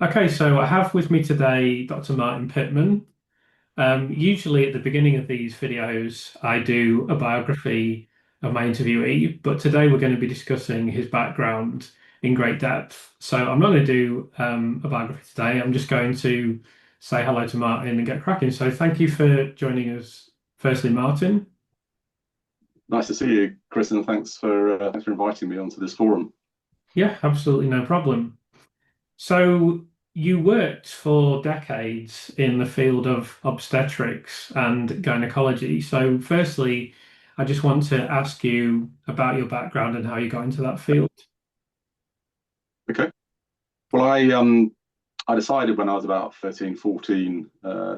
Okay, so I have with me today Dr. Martyn Pitman. Usually at the beginning of these videos, I do a biography of my interviewee, but today we're going to be discussing his background in great depth. So I'm not going to do a biography today. I'm just going to say hello to Martyn and get cracking. So thank you for joining us, firstly, Martyn. Nice to see you, Chris, and thanks for inviting me onto this forum. Yeah, absolutely no problem. So you worked for decades in the field of obstetrics and gynecology. So firstly, I just want to ask you about your background and how you got into that field. Okay. Well, I decided when I was about 13, 14,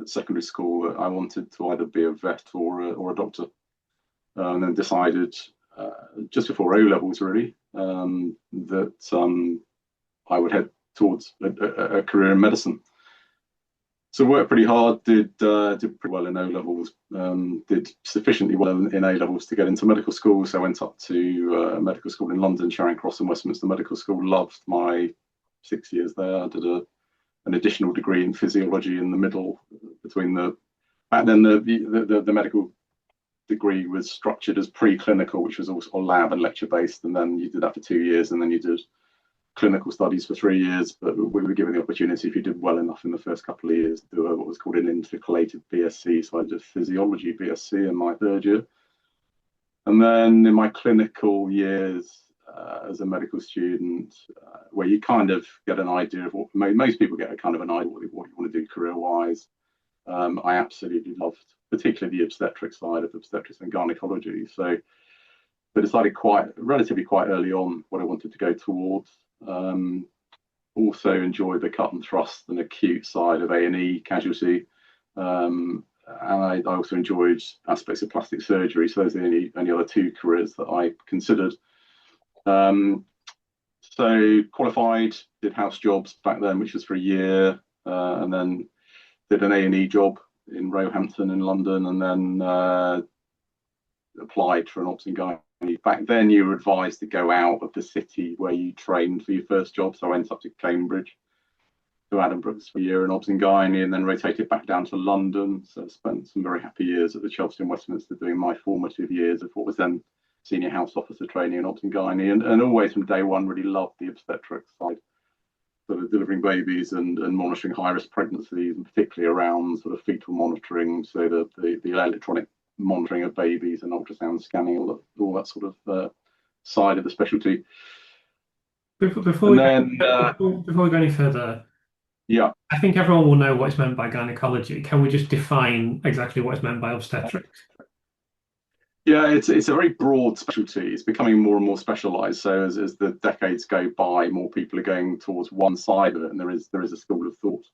secondary school, that I wanted to either be a vet or a doctor, and then decided just before O levels really that I would head towards a career in medicine. So worked pretty hard, did pretty well in O levels, did sufficiently well in A levels to get into medical school. So I went up to medical school in London, Charing Cross and Westminster Medical School. Loved my 6 years there. I did an additional degree in physiology in the middle between the back then the medical degree was structured as preclinical, which was also lab and lecture based, and then you did that for 2 years, and then you did clinical studies for 3 years, but we were given the opportunity, if you did well enough in the first couple of years, to do what was called an intercalated BSc. So I did physiology BSc in my third year. And then in my clinical years as a medical student, where you kind of get an idea of what most people get a kind of an idea of what you want to do career wise. I absolutely loved, particularly the obstetric side of obstetrics and gynecology. So I decided relatively quite early on what I wanted to go towards. Also enjoy the cut and thrust and acute side of A&E casualty. And I also enjoyed aspects of plastic surgery. So those are the only other two careers that I considered. So qualified, did house jobs back then, which was for a year, and then did an A&E job in Roehampton in London, and then applied for an obs and gynae. Back then, you were advised to go out of the city where you trained for your first job. So I went up to Cambridge, to Adam Brooks for a year in obs and gynae, and then rotated back down to London. So I spent some very happy years at the Chelsea and Westminster doing my formative years of what was then senior house officer training in obs and gynae, and always from day one really loved the obstetrics side, sort of delivering babies and monitoring high risk pregnancies, and particularly around sort of fetal monitoring, so the electronic monitoring of babies and ultrasound scanning, all that sort of side of the specialty. Before And we then, before we go any further, yeah, I think everyone will know what is meant by gynecology. Can we just define exactly what is meant by obstetrics? yeah, it's a very broad specialty. It's becoming more and more specialised. So as the decades go by, more people are going towards one side of it, and there is a school of thought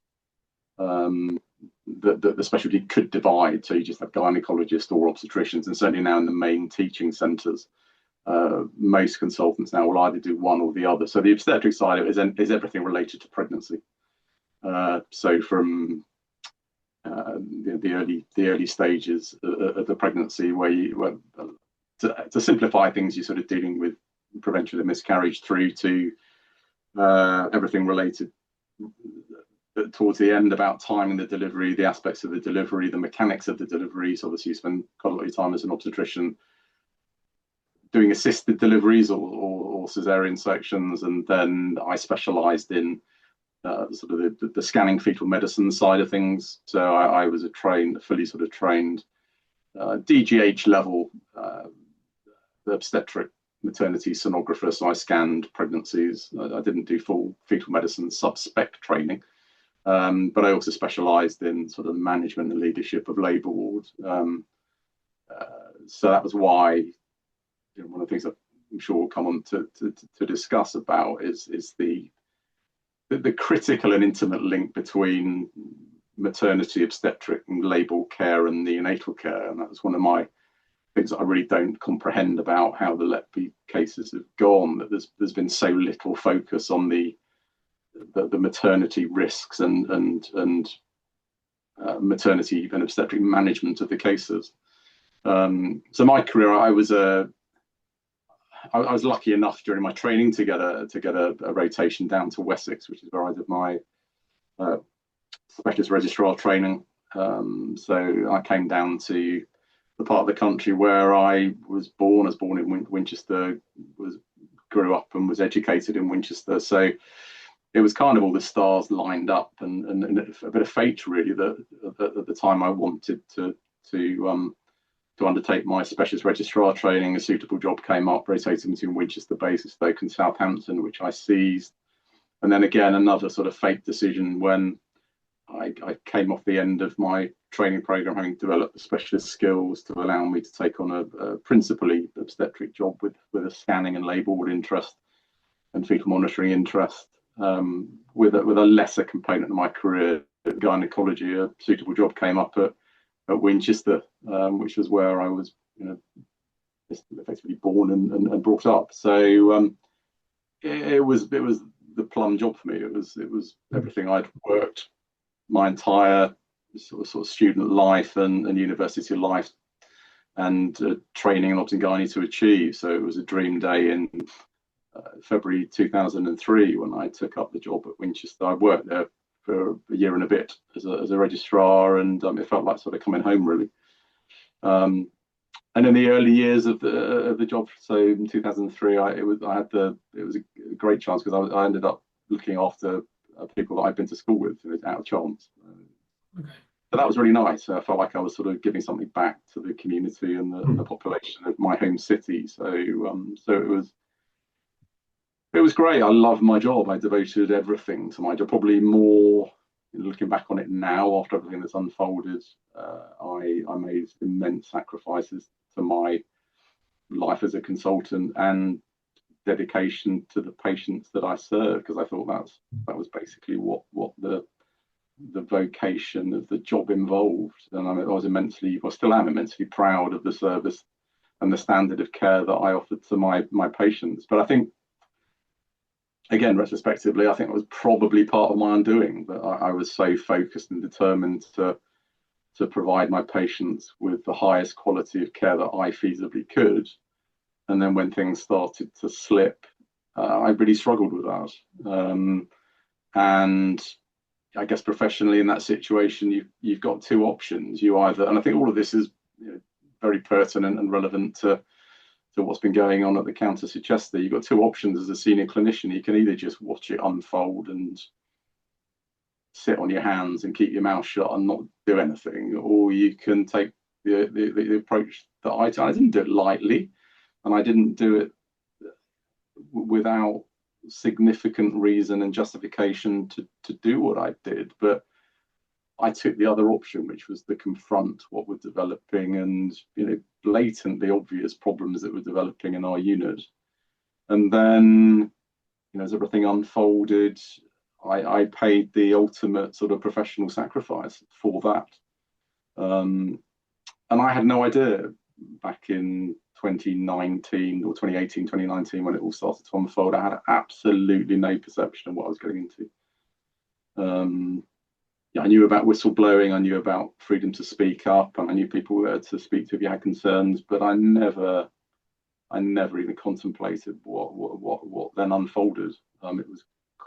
that the specialty could divide. So you just have gynecologists or obstetricians, and certainly now in the main teaching centres, most consultants now will either do one or the other. So the obstetric side of it is everything related to pregnancy. So from the early stages of the pregnancy, to simplify things, you're sort of dealing with prevention of miscarriage through to everything related towards the end about timing the delivery, the aspects of the delivery, the mechanics of the delivery. So obviously you spend quite a lot of time as an obstetrician doing assisted deliveries or cesarean sections, and then I specialised in sort of the scanning fetal medicine side of things. So I was fully sort of trained DGH level obstetric maternity sonographer. So I scanned pregnancies. I didn't do full fetal medicine sub-spec training, but I also specialised in sort of management and leadership of labour wards. So that was why, one of the things I'm sure we'll come on to discuss about is the critical and intimate link between maternity, obstetric, and labor care and neonatal care. And that's one of my things that I really don't comprehend about how the Letby cases have gone. That there's been so little focus on the maternity risks and maternity and obstetric management of the cases. So my career, I was lucky enough during my training to get a rotation down to Wessex, which is where I did my specialist registrar training. So I came down to the part of the country where I was born. I was born in Winchester, grew up and was educated in Winchester. So it was kind of all the stars lined up, and a bit of fate really, that at the time I wanted to undertake my specialist registrar training. A suitable job came up, rotating between Winchester, Basingstoke and Southampton, which I seized. And then again, another sort of fate decision when I came off the end of my training program, having developed the specialist skills to allow me to take on a principally obstetric job with a scanning and labour ward interest and fetal monitoring interest, with a lesser component of my career, gynecology. A suitable job came up at Winchester, which was where I was, effectively born and brought up. So it was the plum job for me. It was everything I'd worked my entire sort of student life and university life and training and obs-gynae to achieve. So it was a dream day in February 2003 when I took up the job at Winchester. I worked there for a year and a bit as a registrar, and it felt like sort of coming home really. And in the early years of the job, so in 2003, it was a great chance because I ended up looking after people that I'd been to school with out of chance. Okay. But that was really nice. I felt like I was sort of giving something back to the community and the population of my home city. So it was great. I loved my job. I devoted everything to my job. Probably more, looking back on it now after everything that's unfolded, I made immense sacrifices to my life as a consultant and dedication to the patients that I serve, because I thought that was basically what the vocation of the job involved. And I still am immensely proud of the service and the standard of care that I offered to my patients. But I think, again, retrospectively, I think it was probably part of my undoing that I was so focused and determined to provide my patients with the highest quality of care that I feasibly could. And then when things started to slip, I really struggled with that. And I guess professionally in that situation, you've got two options. You either, and I think all of this is very pertinent and relevant to what's been going on at the Countess of Chester. You've got two options as a senior clinician. You can either just watch it unfold and sit on your hands and keep your mouth shut and not do anything, or you can take the approach that I took. I didn't do it lightly, and I didn't do it without significant reason and justification to do what I did, but I took the other option, which was to confront what were developing and blatantly obvious problems that were developing in our unit. And then, as everything unfolded, I paid the ultimate sort of professional sacrifice for that. And I had no idea back in 2019 or 2018, 2019, when it all started to unfold. I had absolutely no perception of what I was getting into. I knew about whistleblowing, I knew about freedom to speak up, and I knew people were to speak to if you had concerns, but I never even contemplated what then unfolded.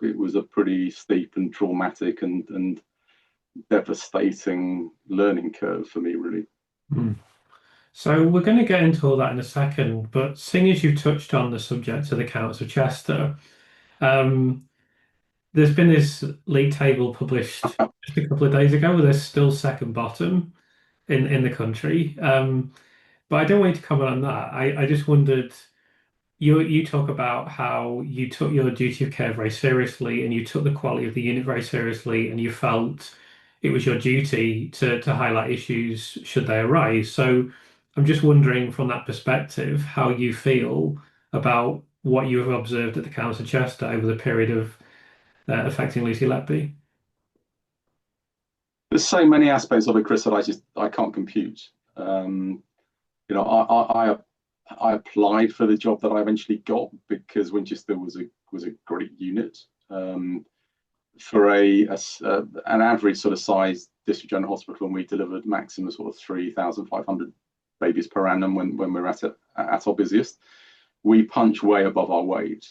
It was a pretty steep and traumatic and devastating learning curve for me, really. So we're going to get into all that in a second, but seeing as you touched on the subject of the Countess of Chester, there's been this league table published just a couple of days ago where there's still second bottom in the country. But I don't want you to comment on that. I just wondered, you talk about how you took your duty of care very seriously and you took the quality of the unit very seriously, and you felt it was your duty to highlight issues should they arise. So I'm just wondering from that perspective how you feel about what you have observed at the Countess of Chester over the period of affecting Lucy Letby. There's so many aspects of it, Chris, that I can't compute. I applied for the job that I eventually got because Winchester was a great unit. For an average sort of size district general hospital, and we delivered maximum sort of 3,500 babies per annum when we were at our busiest. we punch way above our weight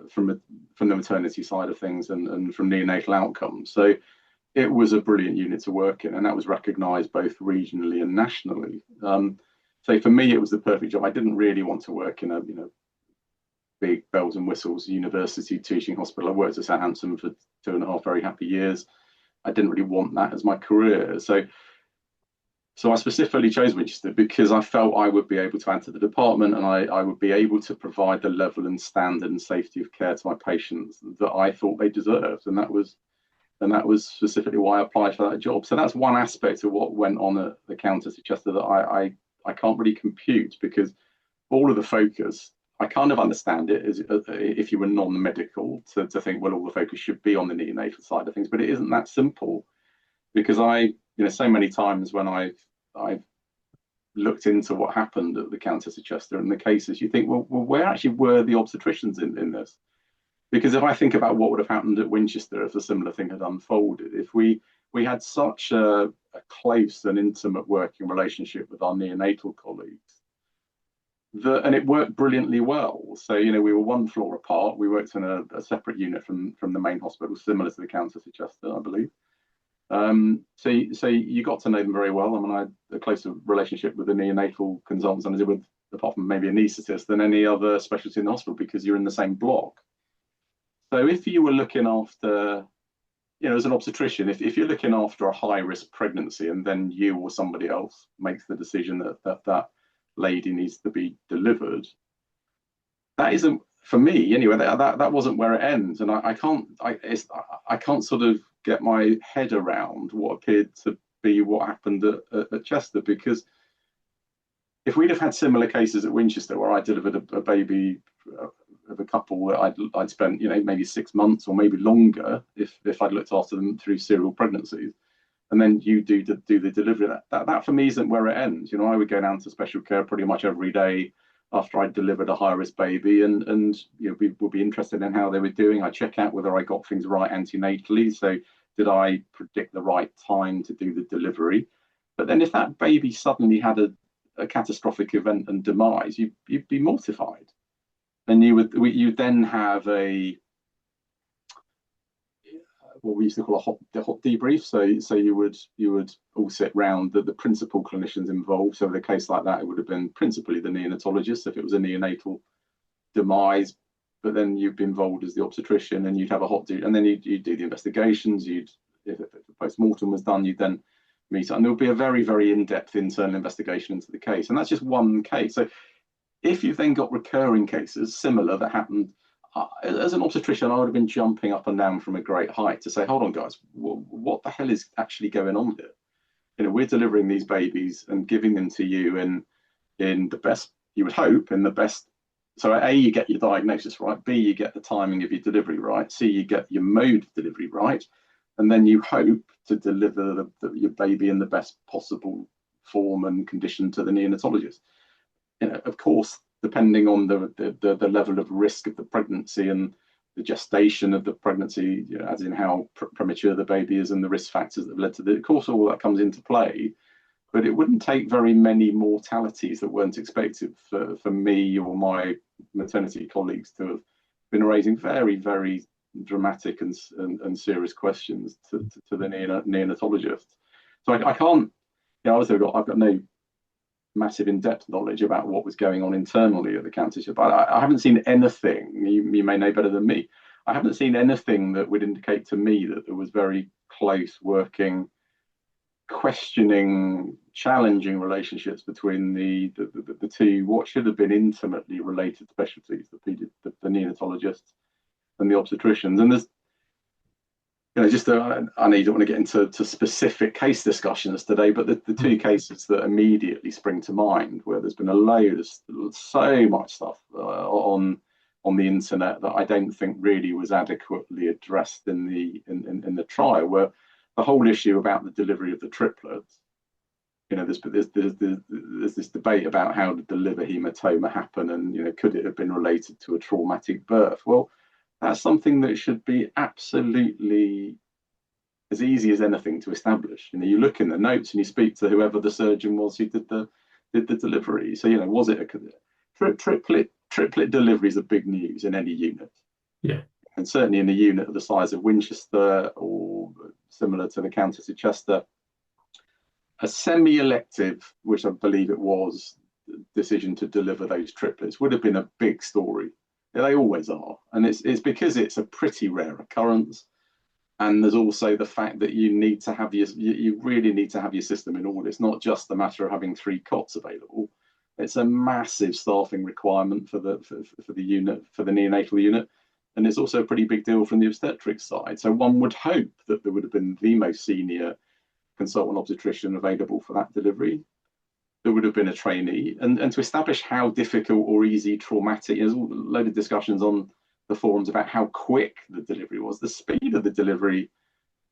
from the maternity side of things and from neonatal outcomes. So it was a brilliant unit to work in, and that was recognised both regionally and nationally. So for me, it was the perfect job. I didn't really want to work in a big bells and whistles university teaching hospital. I worked at Southampton for 2.5 very happy years. I didn't really want that as my career. So I specifically chose Winchester because I felt I would be able to add to the department, and I would be able to provide the level and standard and safety of care to my patients that I thought they deserved. And that was specifically why I applied for that job. So that's one aspect of what went on at the Countess of Chester that I can't really compute, because all of the focus, I kind of understand it as if you were non-medical to think, well, all the focus should be on the neonatal side of things, but it isn't that simple. Because so many times when I've looked into what happened at the Countess of Chester and the cases, you think, well, where actually were the obstetricians in this? Because if I think about what would have happened at Winchester if a similar thing had unfolded, if we had such a close and intimate working relationship with our neonatal colleagues, and it worked brilliantly well. So, we were one floor apart. We worked in a separate unit from the main hospital, similar to the Countess of Chester, I believe. So you got to know them very well. I mean, I had a closer relationship with the neonatal consultants than I did with, apart from maybe anaesthetist, than any other specialty in the hospital, because you're in the same block. So if you were looking after, as an obstetrician, if you're looking after a high-risk pregnancy and then you or somebody else makes the decision that lady needs to be delivered, that isn't, for me anyway, that wasn't where it ends. And I can't sort of get my head around what appeared to be what happened at Chester, because if we'd have had similar cases at Winchester where I delivered a baby of a couple that I'd spent maybe 6 months or maybe longer if I'd looked after them through serial pregnancies, and then you do the delivery, that for me isn't where it ends. I would go down to special care pretty much every day after I'd delivered a high-risk baby, and we would be interested in how they were doing. I check out whether I got things right antenatally. So did I predict the right time to do the delivery? But then if that baby suddenly had a catastrophic event and demise, you'd be mortified. And you'd then have what we used to call a hot debrief. So you would all sit round the principal clinicians involved. So in a case like that, it would have been principally the neonatologist if it was a neonatal demise, but then you'd be involved as the obstetrician, and you'd have a hot debrief, and then you'd do the investigations. If the post-mortem was done, you'd then meet up, and there would be a very, very in-depth internal investigation into the case. And that's just one case. So if you've then got recurring cases similar that happened, as an obstetrician, I would have been jumping up and down from a great height to say, hold on, guys, what the hell is actually going on here? We're delivering these babies and giving them to you in the best, you would hope, in the best. So A, you get your diagnosis right. B, you get the timing of your delivery right. C, you get your mode of delivery right. And then you hope to deliver your baby in the best possible form and condition to the neonatologist. Of course, depending on the level of risk of the pregnancy and the gestation of the pregnancy, as in how premature the baby is and the risk factors that have led to it, of course, all that comes into play. But it wouldn't take very many mortalities that weren't expected for me or my maternity colleagues to have been raising very, very dramatic and serious questions to the neonatologist. So I can't, I've got no massive in-depth knowledge about what was going on internally at the Countess, but I haven't seen anything. You may know better than me. I haven't seen anything that would indicate to me that there was very close working, questioning, challenging relationships between the two what should have been intimately related specialties, the neonatologists and the obstetricians. And there's just I know you don't want to get into specific case discussions today, but the two cases that immediately spring to mind, where there's been a load of so much stuff on the internet that I don't think really was adequately addressed in the trial, where the whole issue about the delivery of the triplets, there's this debate about how did the liver hematoma happen, and could it have been related to a traumatic birth? Well, that's something that should be absolutely as easy as anything to establish. You look in the notes and you speak to whoever the surgeon was who did the delivery. So was it a triplet triplet deliveries are big news in any unit. Yeah. And certainly in a unit of the size of Winchester or similar to the Countess of Chester, a semi-elective, which I believe it was, decision to deliver those triplets would have been a big story. They always are. And it's because it's a pretty rare occurrence. And there's also the fact that you really need to have your system in order. It's not just a matter of having 3 cots available. It's a massive staffing requirement for the unit, for the neonatal unit. And it's also a pretty big deal from the obstetrics side. So one would hope that there would have been the most senior consultant obstetrician available for that delivery. There would have been a trainee. And to establish how difficult or easy, traumatic, there's a load of discussions on the forums about how quick the delivery was. The speed of the delivery,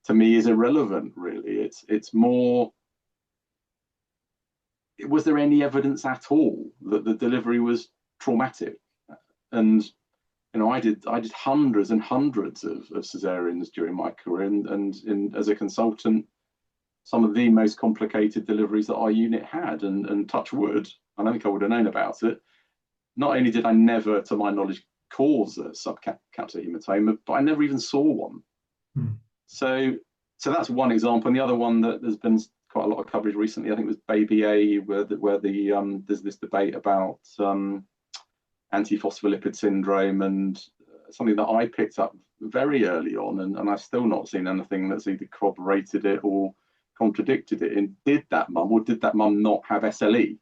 to me, is irrelevant, really. It's more, was there any evidence at all that the delivery was traumatic? And I did hundreds and hundreds of cesareans during my career, and as a consultant, some of the most complicated deliveries that our unit had, and touch wood, I don't think I would have known about it. Not only did I never, to my knowledge, cause a subcapsular hematoma, but I never even saw one. So that's one example. And the other one that there's been quite a lot of coverage recently, I think, was Baby A, where there's this debate about antiphospholipid syndrome, and something that I picked up very early on, and I've still not seen anything that's either corroborated it or contradicted it. And did that mum not have SLE?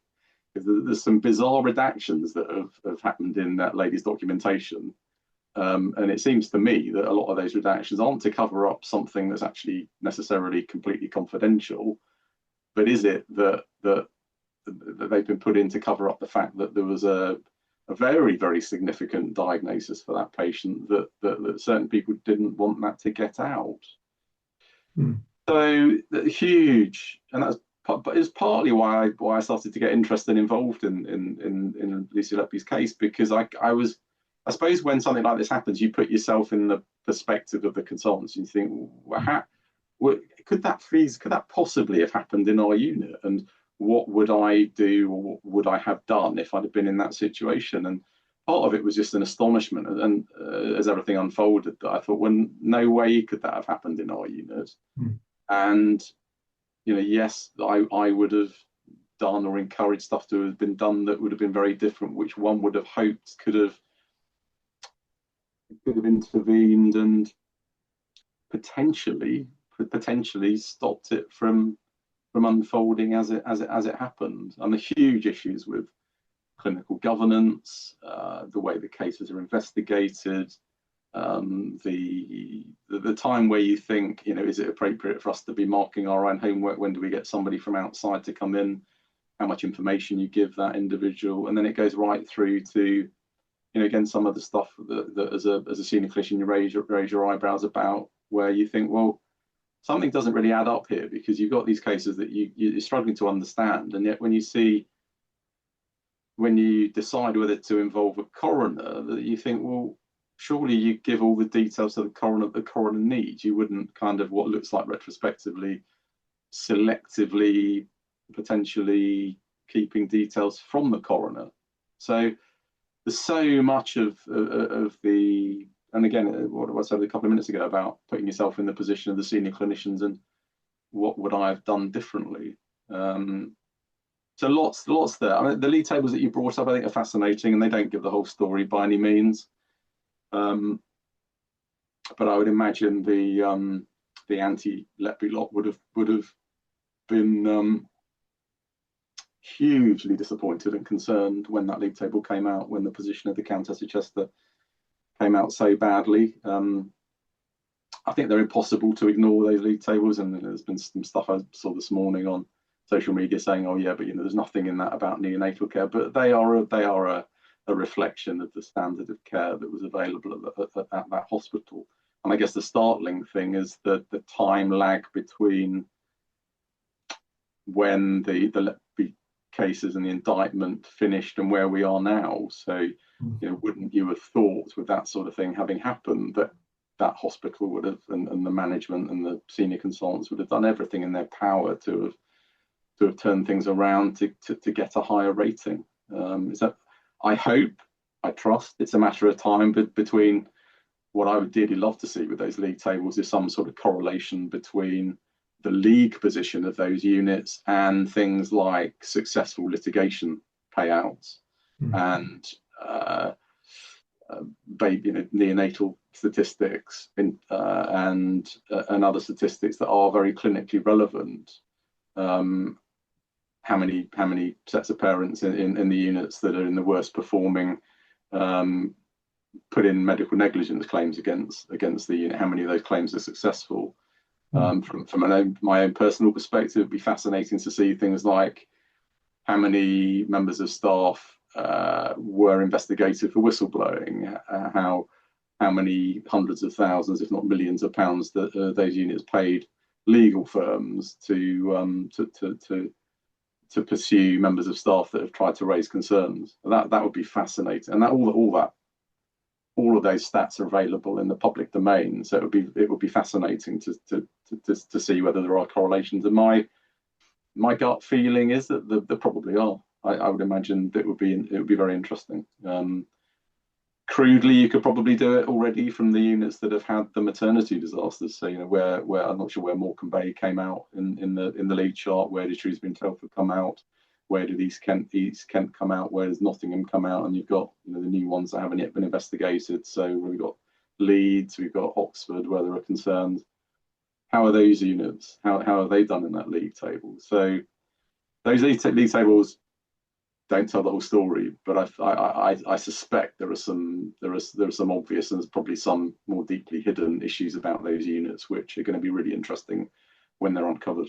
Because there's some bizarre redactions that have happened in that lady's documentation. And it seems to me that a lot of those redactions aren't to cover up something that's actually necessarily completely confidential, but is it that they've been put in to cover up the fact that there was a very, very significant diagnosis for that patient that certain people didn't want that to get out. So huge, and it's partly why I started to get interested and involved in Lucy Letby's case, because I suppose when something like this happens, you put yourself in the perspective of the consultants, and you think, well, could that possibly have happened in our unit? And what would I do, or what would I have done if I'd have been in that situation? And part of it was just an astonishment, and as everything unfolded, that I thought, well, no way could that have happened in our unit. And yes, I would have done or encouraged stuff to have been done that would have been very different, which one would have hoped could have intervened and potentially stopped it from unfolding as it happened. And the huge issues with clinical governance, the way the cases are investigated, the time where you think, is it appropriate for us to be marking our own homework? When do we get somebody from outside to come in? How much information you give that individual? And then it goes right through to, again, some of the stuff that as a senior clinician you raise your eyebrows about, where you think, well, something doesn't really add up here, because you've got these cases that you're struggling to understand, and yet when you decide whether to involve a coroner, that you think, well, surely you give all the details to the coroner needs. You wouldn't kind of, what looks like retrospectively, selectively, potentially keeping details from the coroner. So there's so much of the, and again, what I said a couple of minutes ago about putting yourself in the position of the senior clinicians and what would I have done differently. So lots there. I mean, the league tables that you brought up, I think, are fascinating, and they don't give the whole story by any means. But I would imagine the anti-Letby lot would have been hugely disappointed and concerned when that league table came out, when the position of the Countess of Chester came out so badly. I think they're impossible to ignore, those league tables, and there's been some stuff I saw this morning on social media saying, oh yeah, but there's nothing in that about neonatal care. But they are a reflection of the standard of care that was available at that hospital. And I guess the startling thing is the time lag between when the Letby cases and the indictment finished and where we are now. So, wouldn't you have thought, with that sort of thing having happened, that hospital would have, and the management and the senior consultants would have done everything in their power to have turned things around to get a higher rating? I hope I trust. It's a matter of time, but between what I would dearly love to see with those league tables is some sort of correlation between the league position of those units and things like successful litigation payouts and baby, neonatal statistics and other statistics that are very clinically relevant. How many sets of parents in the units that are in the worst performing put in medical negligence claims against the unit? How many of those claims are successful? From my own personal perspective, it'd be fascinating to see things like how many members of staff were investigated for whistleblowing, how many hundreds of thousands, if not millions of pounds that those units paid legal firms to pursue members of staff that have tried to raise concerns. That would be fascinating, and all of those stats are available in the public domain. So it would be fascinating to see whether there are correlations. And my gut feeling is that there probably are. I would imagine that it would be very interesting. Crudely, you could probably do it already from the units that have had the maternity disasters. So where I'm not sure where Morecambe Bay came out in the lead chart. Where did Shrewsbury and Telford come out? Where did East Kent come out? Where does Nottingham come out? And you've got the new ones that haven't yet been investigated. So we've got Leeds, we've got Oxford, where there are concerns. How are those units? How are they done in that league table? So those league tables don't tell the whole story, but I suspect there are some obvious and there's probably some more deeply hidden issues about those units which are going to be really interesting when they're uncovered.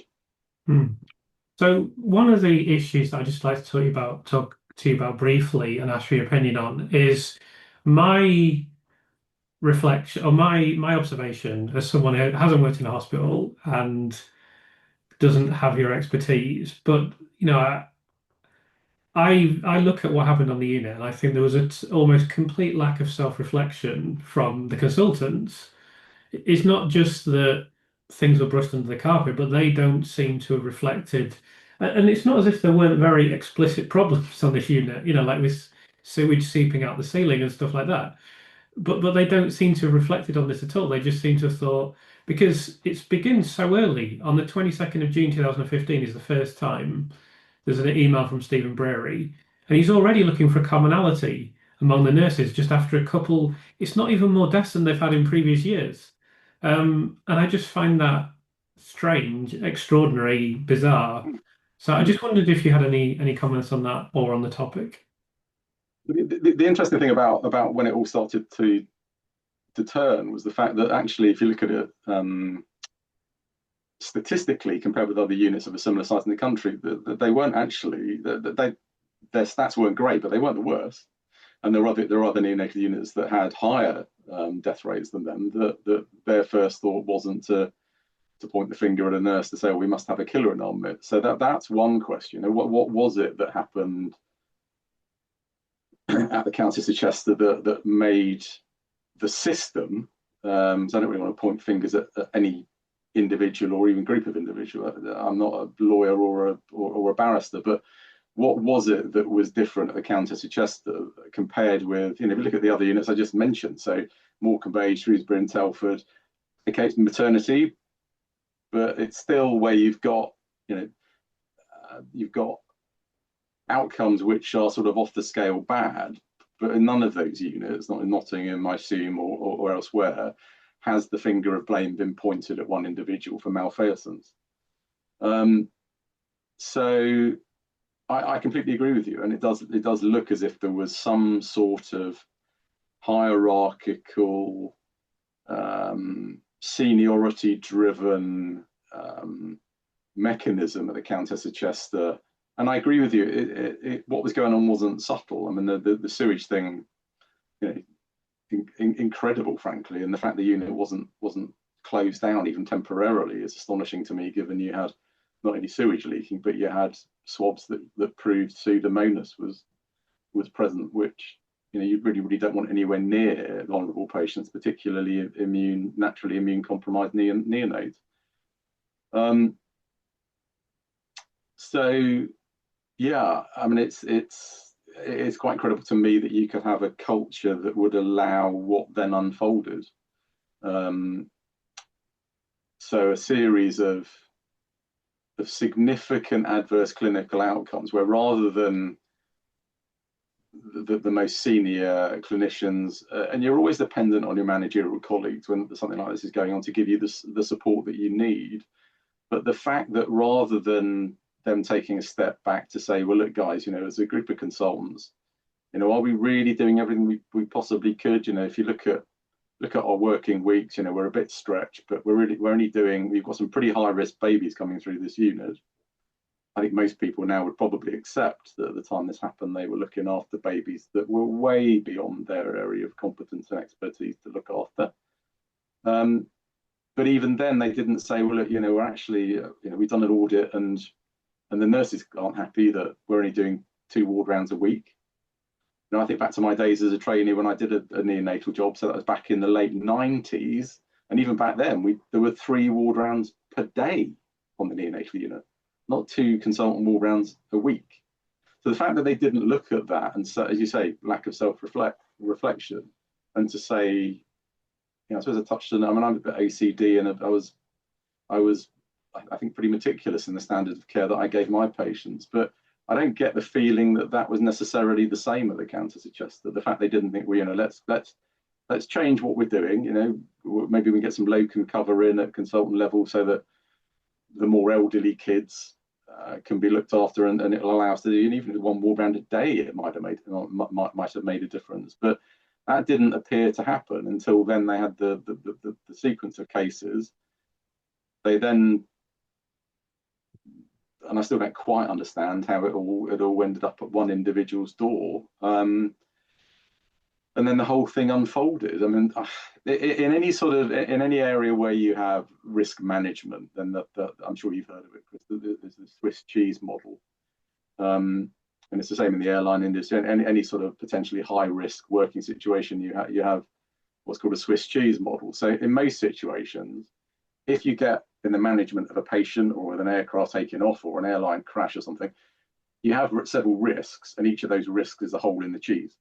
So one of the issues that I'd just like to talk to you about briefly and ask for your opinion on is my reflection or my observation as someone who hasn't worked in a hospital and doesn't have your expertise, but I look at what happened on the unit and I think there was an almost complete lack of self-reflection from the consultants. It's not just that things were brushed under the carpet, but they don't seem to have reflected. And it's not as if there weren't very explicit problems on this unit, like with sewage seeping out the ceiling and stuff like that. But they don't seem to have reflected on this at all. They just seem to have thought, because it begins so early, on the 22nd of June 2015 is the first time there's an email from Stephen Breary, and he's already looking for a commonality among the nurses just after a couple. It's not even more deaths than they've had in previous years. And I just find that strange, extraordinary, bizarre. So I just wondered if you had any comments on that or on the topic. The interesting thing about when it all started to turn was the fact that actually, if you look at it statistically compared with other units of a similar size in the country, that they weren't actually their stats weren't great, but they weren't the worst. And there are other neonatal units that had higher death rates than them. That their first thought wasn't to point the finger at a nurse to say, "Oh, we must have a killer in our midst." So that's one question. What was it that happened at the Countess of Chester that made the system? So I don't really want to point fingers at any individual or even group of individuals. I'm not a lawyer or a barrister, but what was it that was different at the Countess of Chester compared with, if you look at the other units I just mentioned, so Morecambe Bay, Shrewsbury and Telford, okay, it's maternity, but it's still where you've got outcomes which are sort of off the scale bad, but in none of those units, not in Nottingham, I assume, or elsewhere, has the finger of blame been pointed at one individual for malfeasance. So I completely agree with you, and it does look as if there was some sort of hierarchical, seniority-driven mechanism at the Countess of Chester. And I agree with you. What was going on wasn't subtle. I mean, the sewage thing, incredible, frankly, and the fact the unit wasn't closed down even temporarily is astonishing to me, given you had not only sewage leaking, but you had swabs that proved Pseudomonas was present, which you really don't want anywhere near vulnerable patients, particularly naturally immune compromised neonates. So yeah, I mean it's it's quite incredible to me that you could have a culture that would allow what then unfolded. So a series of significant adverse clinical outcomes where, rather than the most senior clinicians, and you're always dependent on your managerial colleagues when something like this is going on to give you the support that you need. But the fact that rather than them taking a step back to say, well, look, guys, as a group of consultants, are we really doing everything we possibly could? If you look at our working weeks, we're a bit stretched, but we've got some pretty high risk babies coming through this unit. I think most people now would probably accept that at the time this happened, they were looking after babies that were way beyond their area of competence and expertise to look after. But even then, they didn't say, well, look, we're actually, we've done an audit and the nurses aren't happy that we're only doing 2 ward rounds a week. I think back to my days as a trainee when I did a neonatal job, so that was back in the late 90s. And even back then, there were 3 ward rounds per day on the neonatal unit, not 2 consultant ward rounds a week. So the fact that they didn't look at that, and so, as you say, lack of self-reflection, and to say, I suppose I touched on, I'm a bit ACD, and I was, I think, pretty meticulous in the standard of care that I gave my patients, but I don't get the feeling that that was necessarily the same at the Countess of Chester. The fact they didn't think, well, let's change what we're doing. Maybe we can get some locum cover in at consultant level so that the more elderly kids can be looked after, and it'll allow us to do, and even 1 ward round a day, it might have made a difference. But that didn't appear to happen until then. They had the sequence of cases. They then, and I still don't quite understand how it all ended up at one individual's door. And then the whole thing unfolded. I mean, in any area where you have risk management, then I'm sure you've heard of it, Chris. There's the Swiss cheese model, and it's the same in the airline industry. And any sort of potentially high risk working situation, you have what's called a Swiss cheese model. So in most situations, if you get in the management of a patient or with an aircraft taking off or an airline crash or something, you have several risks, and each of those risks is a hole in the cheese.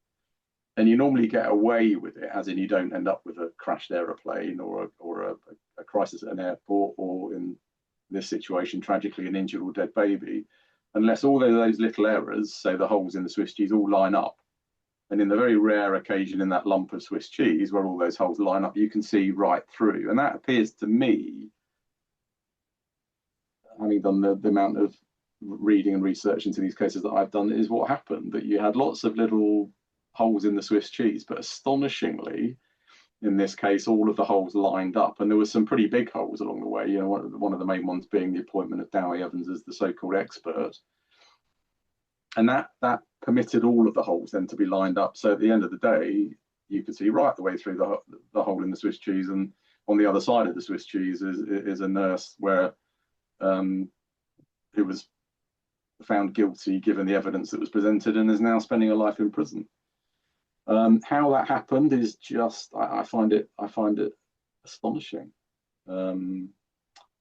And you normally get away with it, as in you don't end up with a crashed aeroplane or a crisis at an airport, or in this situation, tragically, an injured or dead baby, unless all those little errors, say the holes in the Swiss cheese, all line up. And in the very rare occasion in that lump of Swiss cheese where all those holes line up, you can see right through. And that appears to me, having done the amount of reading and research into these cases that I've done, is what happened, that you had lots of little holes in the Swiss cheese, but astonishingly, in this case, all of the holes lined up, and there were some pretty big holes along the way. One of the main ones being the appointment of Dewi Evans as the so-called expert, and that permitted all of the holes then to be lined up. So at the end of the day, you could see right the way through the hole in the Swiss cheese, and on the other side of the Swiss cheese is a nurse who was found guilty given the evidence that was presented, and is now spending her life in prison. How that happened is just, I find it astonishing, and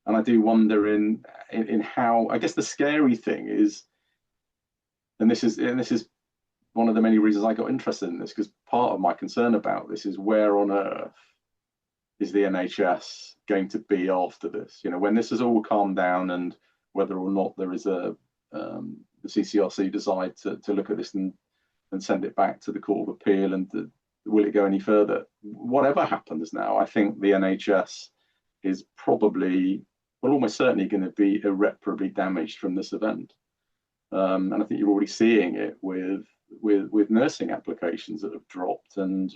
I do wonder in how, I guess the scary thing is, and this is one of the many reasons I got interested in this, because part of my concern about this is, where on earth is the NHS going to be after this? When this has all calmed down, and whether or not there is the CCRC decide to look at this and send it back to the Court of Appeal, and will it go any further? Whatever happens now, I think the NHS is probably, well, almost certainly going to be irreparably damaged from this event. And I think you're already seeing it with nursing applications that have dropped, and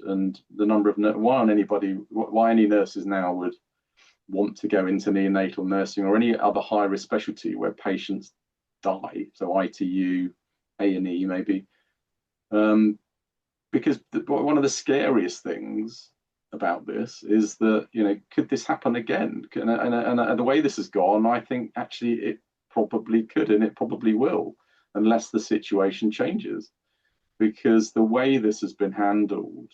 the number of why any nurses now would want to go into neonatal nursing or any other high risk specialty where patients die, so ITU, A&E maybe, because one of the scariest things about this is that, could this happen again? And the way this has gone, I think actually it probably could, and it probably will, unless the situation changes, because the way this has been handled,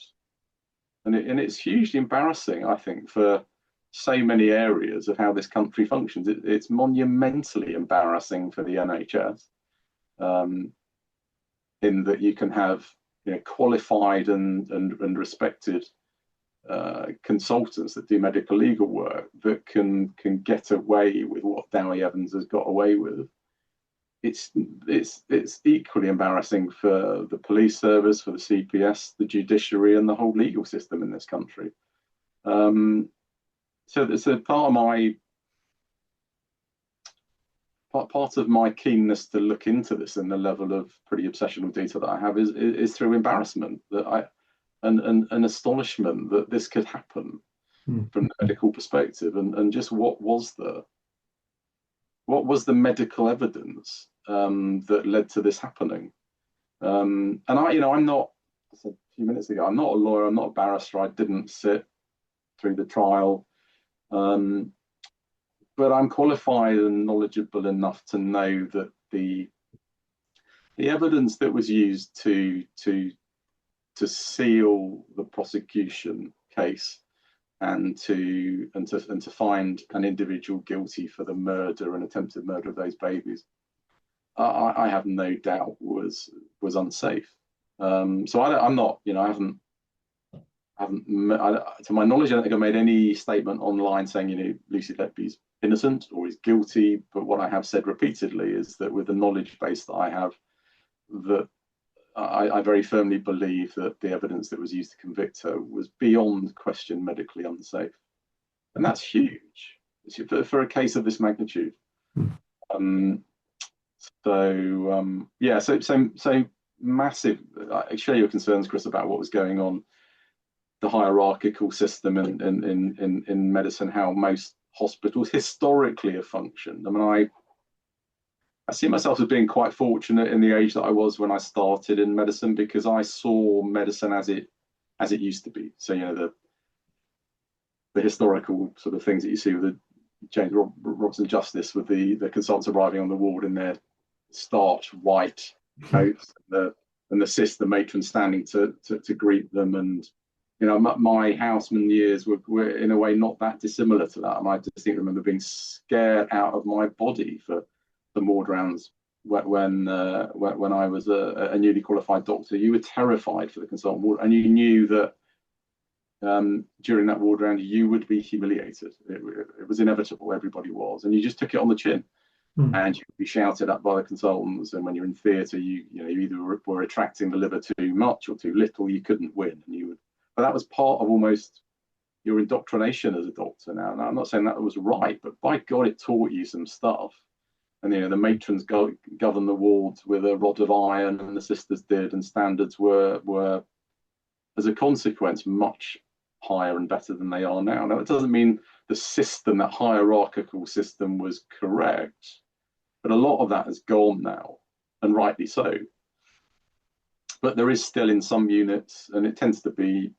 and it's hugely embarrassing, I think, for so many areas of how this country functions. It's monumentally embarrassing for the NHS. in that you can have qualified and respected consultants that do medical legal work that can get away with what Dewi Evans has got away with. It's equally embarrassing for the police service, for the CPS, the judiciary, and the whole legal system in this country. So it's a part of my keenness to look into this and the level of pretty obsessional detail that I have is through embarrassment and astonishment that this could happen from the medical perspective, and just what was the medical evidence that led to this happening. And I'm not, I said a few minutes ago, I'm not a lawyer, I'm not a barrister, I didn't sit through the trial, but I'm qualified and knowledgeable enough to know that the evidence that was used to seal the prosecution case and to find an individual guilty for the murder and attempted murder of those babies, I have no doubt was unsafe. So I'm not, to my knowledge, I don't think I made any statement online saying, Lucy Letby's innocent or is guilty. But what I have said repeatedly is that with the knowledge base that I have, that I very firmly believe that the evidence that was used to convict her was beyond question medically unsafe. And that's huge for a case of this magnitude. So massive. I share your concerns, Chris, about what was going on, the hierarchical system in medicine, how most hospitals historically have functioned. I mean, I see myself as being quite fortunate in the age that I was when I started in medicine, because I saw medicine as it used to be. So the historical sort of things that you see with the James Robson Justice, with the consultants arriving on the ward in their starched white coats, and the sister matron standing to greet them, and my houseman years were in a way not that dissimilar to that. And I distinctly remember being scared out of my body for the ward rounds when I was a newly qualified doctor. You were terrified for the consultant ward, and you knew that during that ward round you would be humiliated. It was inevitable. Everybody was, and you just took it on the chin. And you'd be shouted at by the consultants. And when you're in theatre, you either were retracting the liver too much or too little. You couldn't win, and you would. But that was part of almost your indoctrination as a doctor. Now I'm not saying that was right, but by God, it taught you some stuff. And the matrons governed the wards with a rod of iron, and the sisters did, and standards were as a consequence much higher and better than they are now. Now, it doesn't mean the system, that hierarchical system, was correct, but a lot of that has gone now, and rightly so. But there is still in some units, and it tends to be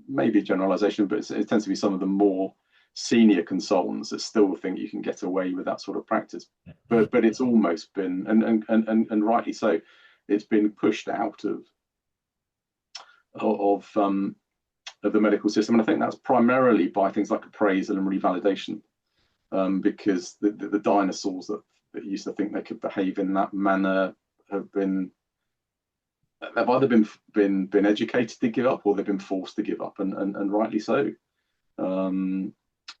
maybe a generalization, but it tends to be some of the more senior consultants that still think you can get away with that sort of practice. But it's almost been, and rightly so, it's been pushed out of the medical system. And I think that's primarily by things like appraisal and revalidation, because the dinosaurs that used to think they could behave in that manner they've either been educated to give up, or they've been forced to give up, and rightly so.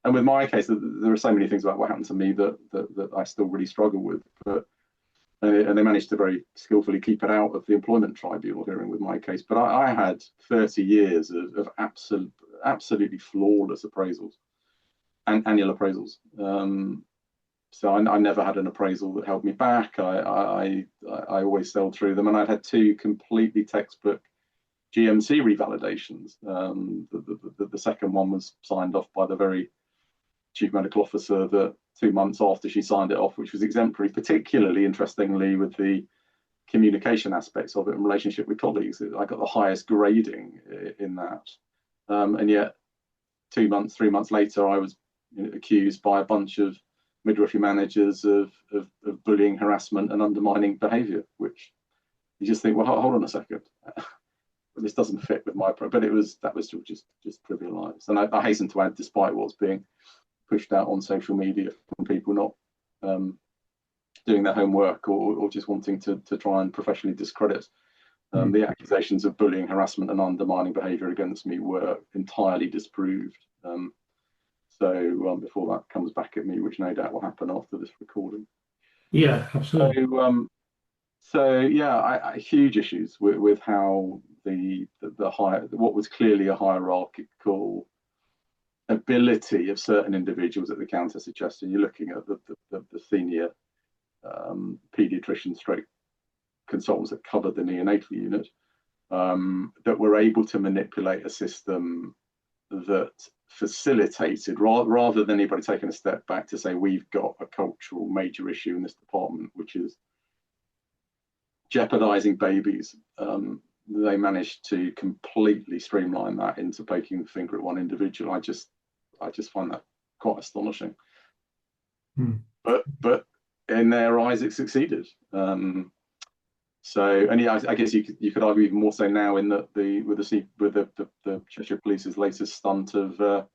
And with my case, there are so many things about what happened to me that I still really struggle with. And they managed to very skillfully keep it out of the employment tribunal hearing with my case. But I had 30 years of absolutely flawless appraisals and annual appraisals. So I never had an appraisal that held me back. I always sailed through them, and I'd had 2 completely textbook GMC revalidations. The second one was signed off by the very chief medical officer that 2 months after she signed it off, which was exemplary, particularly interestingly with the communication aspects of it in relationship with colleagues. I got the highest grading in that, and yet 2 months, 3 months later, I was accused by a bunch of midwifery managers of bullying, harassment, and undermining behaviour, which you just think, well, hold on a second. This doesn't fit with my but that was just trivialized. And I hasten to add, despite what's being pushed out on social media from people not doing their homework or just wanting to try and professionally discredit. The accusations of bullying, harassment, and undermining behaviour against me were entirely disproved. So before that comes back at me, which no doubt will happen after this recording. Yeah, absolutely. So yeah, huge issues with how the what was clearly a hierarchical ability of certain individuals at the Countess of Chester. You're looking at the senior paediatrician stroke consultants that covered the neonatal unit, that were able to manipulate a system that facilitated, rather than anybody taking a step back to say, we've got a cultural major issue in this department, which is jeopardizing babies. They managed to completely streamline that into poking the finger at one individual. I just find that quite astonishing. But in their eyes, it succeeded. So, and yeah, I guess you could argue even more so now in that with the Cheshire Police's latest stunt of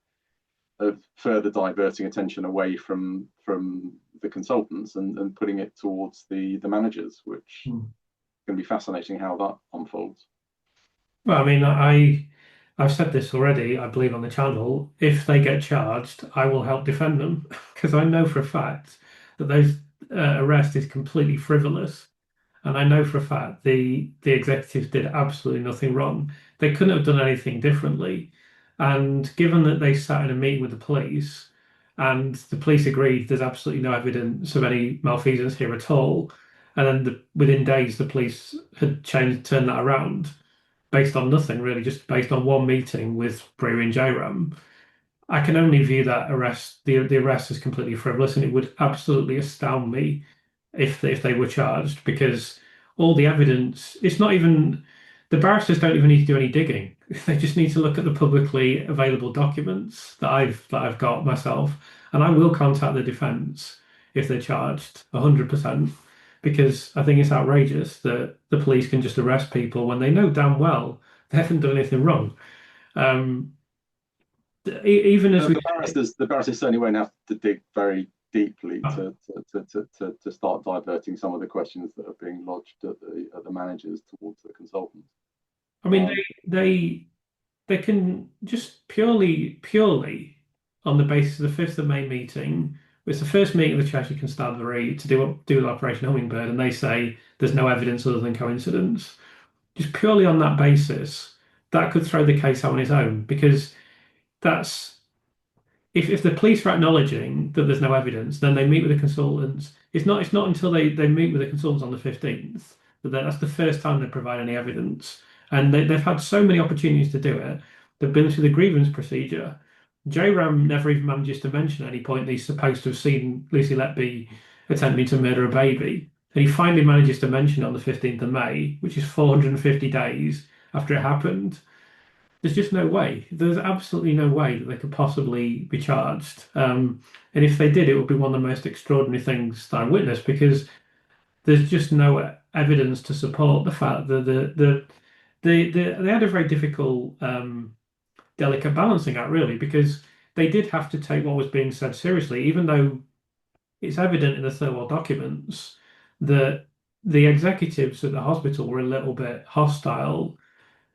further diverting attention away from the consultants and putting it towards the managers, which is going to be fascinating how that unfolds. Well, I mean, I've said this already, I believe, on the channel. If they get charged, I will help defend them because I know for a fact that those arrest is completely frivolous. And I know for a fact the executives did absolutely nothing wrong. They couldn't have done anything differently. And given that they sat in a meeting with the police and the police agreed there's absolutely no evidence of any malfeasance here at all, and then within days the police had turned that around based on nothing really, just based on one meeting with Brewery and J-Ram. I can only view that arrest, the arrest as completely frivolous, and it would absolutely astound me if they were charged because all the evidence, it's not even, the barristers don't even need to do any digging. They just need to look at the publicly available documents that I've got myself, and I will contact the defence if they're charged 100%, because I think it's outrageous that the police can just arrest people when they know damn well they haven't done anything wrong. Even as the barristers certainly won't have to dig very deeply to start diverting some of the questions that are being lodged at the managers towards the consultants. I mean, they can just purely on the basis of the 5th of May meeting. It's the first meeting of the Cheshire Constabulary to do Operation Hummingbird, and they say there's no evidence other than coincidence. Just purely on that basis, that could throw the case out on its own because that's if the police are acknowledging that there's no evidence, then they meet with the consultants. It's not until they meet with the consultants on the 15th that's the first time they provide any evidence. And they've had so many opportunities to do it. They've been through the grievance procedure. J-Ram never even manages to mention at any point that he's supposed to have seen Lucy Letby attempting to murder a baby. And he finally manages to mention it on the 15th of May, which is 450 days after it happened. There's just no way. There's absolutely no way that they could possibly be charged. And if they did, it would be one of the most extraordinary things that I witnessed because there's just no evidence to support the fact that they had a very difficult, delicate balancing act, really, because they did have to take what was being said seriously, even though it's evident in the Thirlwell documents that the executives at the hospital were a little bit hostile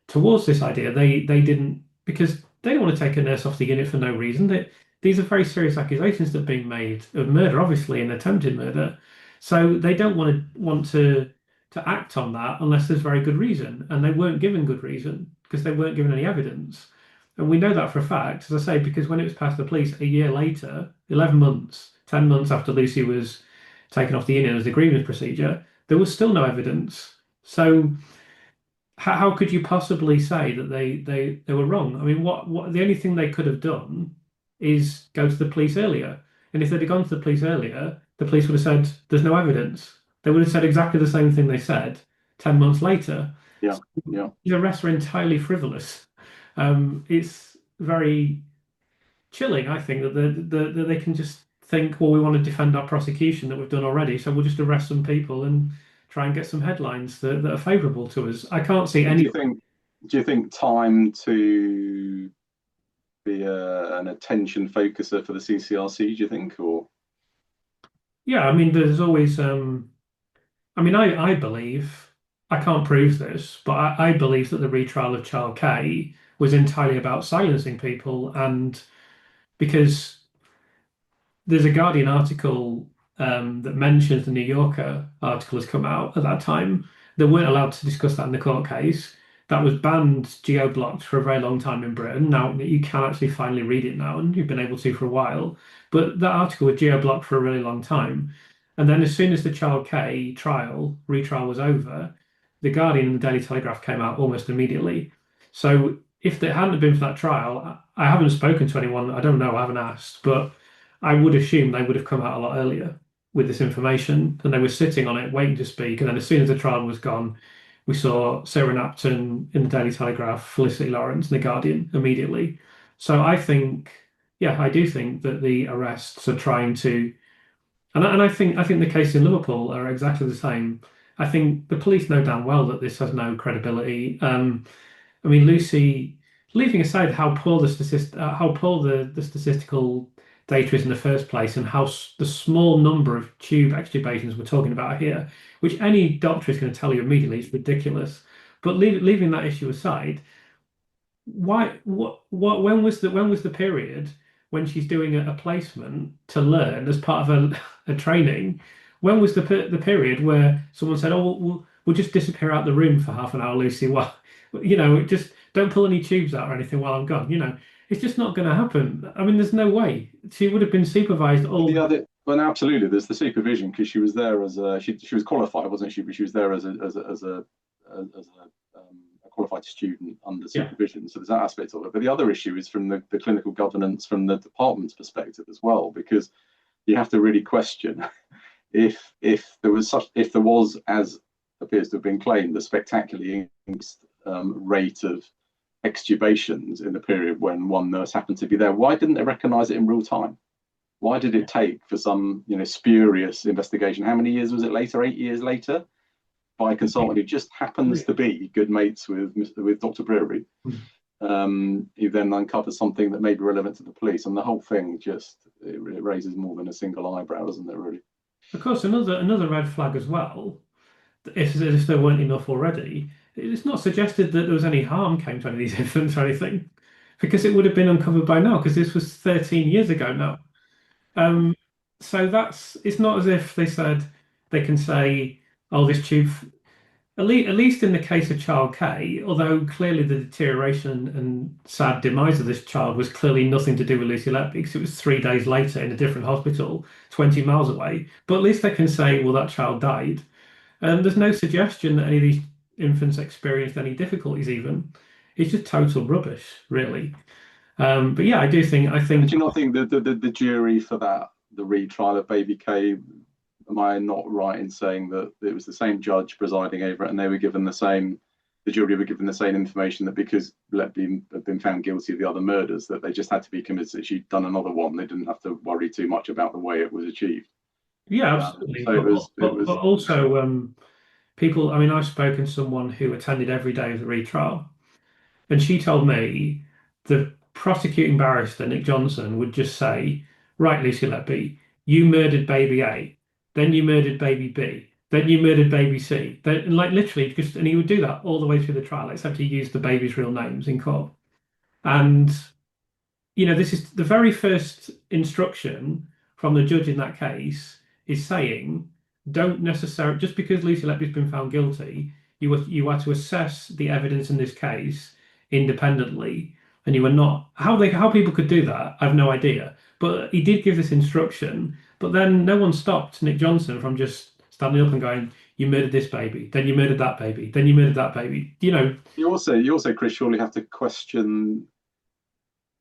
towards this idea. They didn't because they don't want to take a nurse off the unit for no reason. These are very serious accusations that are being made of murder, obviously, and attempted murder. So they don't want to act on that unless there's very good reason, and they weren't given good reason because they weren't given any evidence. And we know that for a fact, as I say, because when it was passed to the police a year later, 11 months, 10 months after Lucy was taken off the unit as the grievance procedure, there was still no evidence. So how could you possibly say that they were wrong? I mean, what the only thing they could have done is go to the police earlier. And if they'd have gone to the police earlier, the police would have said there's no evidence. They would have said exactly the same thing they said 10 months later. Yeah, yeah. These arrests are entirely frivolous. It's very chilling, I think, that they can just think, well, we want to defend our prosecution that we've done already, so we'll just arrest some people and try and get some headlines that are favourable to us. I can't see any. Do you think time to be an attention focuser for the CCRC? Do you think, or? Yeah, I mean, there's always, I mean, I believe, I can't prove this, but I believe that the retrial of Child K was entirely about silencing people. And because there's a Guardian article that mentions the New Yorker article has come out at that time. They weren't allowed to discuss that in the court case. That was banned, geo-blocked for a very long time in Britain. Now you can actually finally read it now, and you've been able to for a while. But that article was geo-blocked for a really long time. And then as soon as the Child K retrial was over, the Guardian and the Daily Telegraph came out almost immediately. So if it hadn't been for that trial, I haven't spoken to anyone. I don't know. I haven't asked, but I would assume they would have come out a lot earlier with this information, and they were sitting on it, waiting to speak. And then as soon as the trial was gone, we saw Sarah Napton in the Daily Telegraph, Felicity Lawrence in the Guardian immediately. So I think, yeah, I do think that the arrests are trying to, and I think the case in Liverpool are exactly the same. I think the police know damn well that this has no credibility. I mean, Lucy, leaving aside how poor the statistical data is in the first place, and how the small number of tube extubations we're talking about here, which any doctor is going to tell you immediately is ridiculous. But leaving that issue aside, why when was the period when she's doing a placement to learn as part of a training? When was the period where someone said, "Oh, we'll just disappear out the room for half an hour, Lucy"? Well, just don't pull any tubes out or anything while I'm gone. It's just not going to happen. I mean, there's no way she would have been supervised all. Well, absolutely. There's the supervision because she was there as she was qualified, wasn't she? But she was there as a qualified student under Yeah, supervision. So there's that aspect of it. But the other issue is from the clinical governance from the department's perspective as well, because you have to really question if there was, as appears to have been claimed, a spectacularly increased rate of extubations in the period when one nurse happened to be there. Why didn't they recognise it in real time? Why did it take for some, spurious investigation? How many years was it later? 8 years later, by a consultant who just happens to be good mates with Dr. Brewery, who then uncovers something that may be relevant to the police, and the whole thing it raises more than a single eyebrow, doesn't it? Really. of course, another red flag as well. If there weren't enough already, it's not suggested that there was any harm came to any of these infants or anything, because it would have been uncovered by now, because this was 13 years ago now. Um, so it's not as if they can say, oh, this tube, at least in the case of child K, although clearly the deterioration and sad demise of this child was clearly nothing to do with Lucy Letby, because it was 3 days later in a different hospital, 20 miles away. But at least they can say, well, that child died. There's no suggestion that any of these infants experienced any difficulties even. It's just total rubbish, really. But yeah, I But think, do you not think the jury for the retrial of Baby K, am I not right in saying that it was the same judge presiding over it, and the jury were given the same information, that because Letby had been found guilty of the other murders, that they just had to be convinced that she'd done another one. They didn't have to worry too much about the way it was achieved. yeah, absolutely. So it But was, it but, was, but also, people, I mean, I've spoken to someone who attended every day of the retrial, and she told me the prosecuting barrister, Nick Johnson, would just say, right, Lucy Letby, you murdered baby A, then you murdered baby B, then you murdered baby C. Then, like literally, and he would do that all the way through the trial, except he used the baby's real names in court. And this is the very first instruction from the judge in that case is saying, don't necessarily, just because Lucy Letby's been found guilty, you are to assess the evidence in this case independently, and you are not. How people could do that, I have no idea. But he did give this instruction, but then no one stopped Nick Johnson from just standing up and going, "You murdered this baby, then you murdered that baby, then you murdered that baby." you also, Chris, surely have to question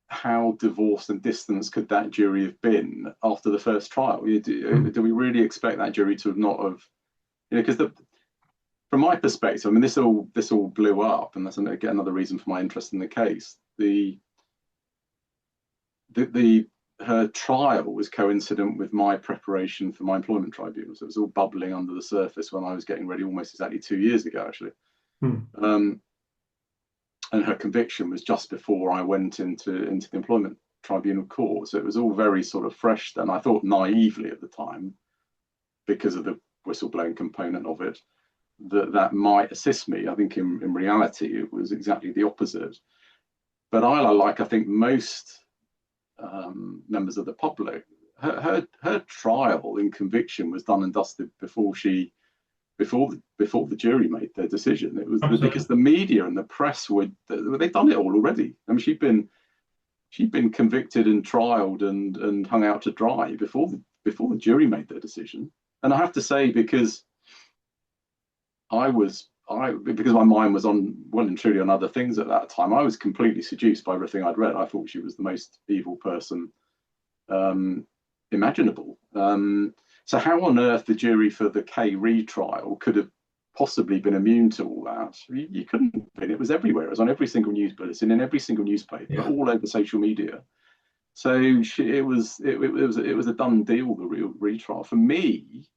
how divorced and distanced could that jury have been after the first trial? Do we really expect that jury to have not have, because from my perspective, I mean, this all blew up, and that's again another reason for my interest in the case. The her trial was coincident with my preparation for my employment tribunal, so it was all bubbling under the surface when I was getting ready almost exactly 2 years ago, actually. Um, and her conviction was just before I went into the employment tribunal court, so it was all very sort of fresh then. I thought naively at the time because of the whistleblowing component of it, that might assist me. I think in reality, it was exactly the opposite. But I think most members of the public, her trial in conviction was done and dusted before the jury made their decision. It was because the media and the press they'd done it all already. I mean, she'd been convicted and trialed and hung out to dry before the jury made their decision. And I have to say, because my mind was on well and truly on other things at that time, I was completely seduced by everything I'd read. I thought she was the most evil person imaginable. So how on earth the jury for the K retrial could have possibly been immune to all that? You couldn't have been. It was everywhere. It was on every single news bulletin, in every single newspaper, all over social media. So it was a done deal, the real retrial. For me,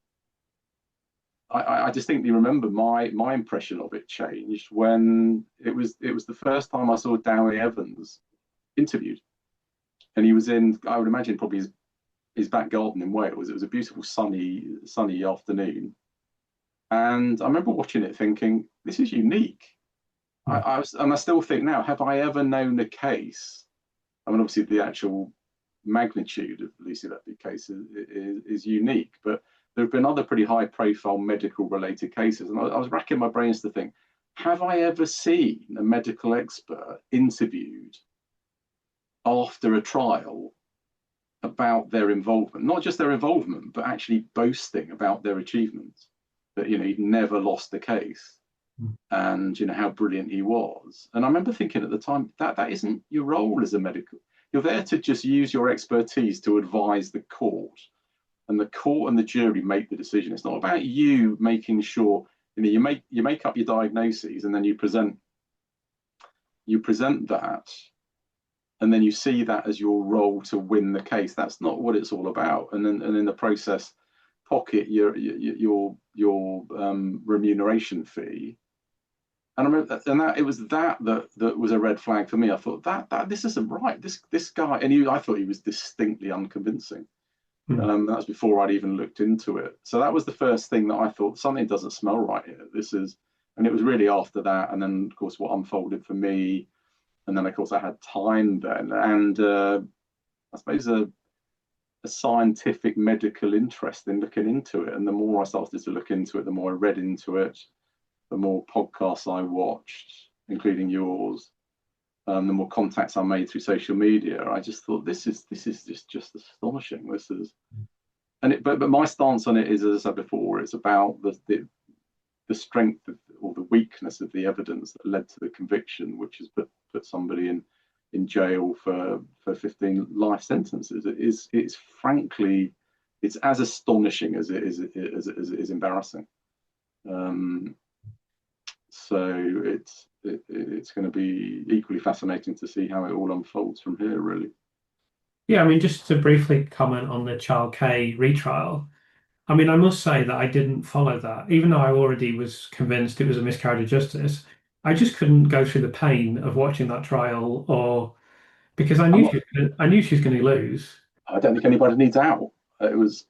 I distinctly remember my impression of it changed when it was the first time I saw Dewi Evans interviewed, and he was in, I would imagine, probably his back garden in Wales. It was a beautiful sunny afternoon, and I remember watching it thinking, this is unique. I still think now, have I ever known a case? I mean, obviously the actual magnitude of the Lucy Letby case is unique, but there have been other pretty high-profile medical-related cases, and I was racking my brains to think, have I ever seen a medical expert interviewed after a trial about their involvement, not just their involvement, but actually boasting about their achievements, that he'd never lost a case, and how brilliant he was. And I remember thinking at the time, that isn't your role as a medical. You're there to just use your expertise to advise the court, and the court and the jury make the decision. It's not about you making sure you make up your diagnoses, and then you present that, and then you see that as your role to win the case. That's not what it's all about. And in the process, pocket your remuneration fee. And I remember, and that it was that was a red flag for me. I thought that this isn't right. This guy, and I thought he was distinctly unconvincing. That was before I'd even looked into it. So that was the first thing that I thought, something doesn't smell right here. And it was really after that, and then of course what unfolded for me, and then of course I had time then, and I suppose a scientific medical interest in looking into it. And the more I started to look into it, the more I read into it, the more podcasts I watched, including yours, the more contacts I made through social media. I just thought, this is just astonishing. But my stance on it is, as I said before, it's about the strength or the weakness of the evidence that led to the conviction, which has put somebody in jail for 15 life sentences. It's frankly, it's as astonishing as it is embarrassing. So it's going to be equally fascinating to see how it all unfolds from here, really. Yeah, I mean, just to briefly comment on the Child K retrial, I mean, I must say that I didn't follow that. Even though I already was convinced it was a miscarriage of justice, I just couldn't go through the pain of watching that trial, because I knew she was going to lose. I don't think anybody needs out. It was.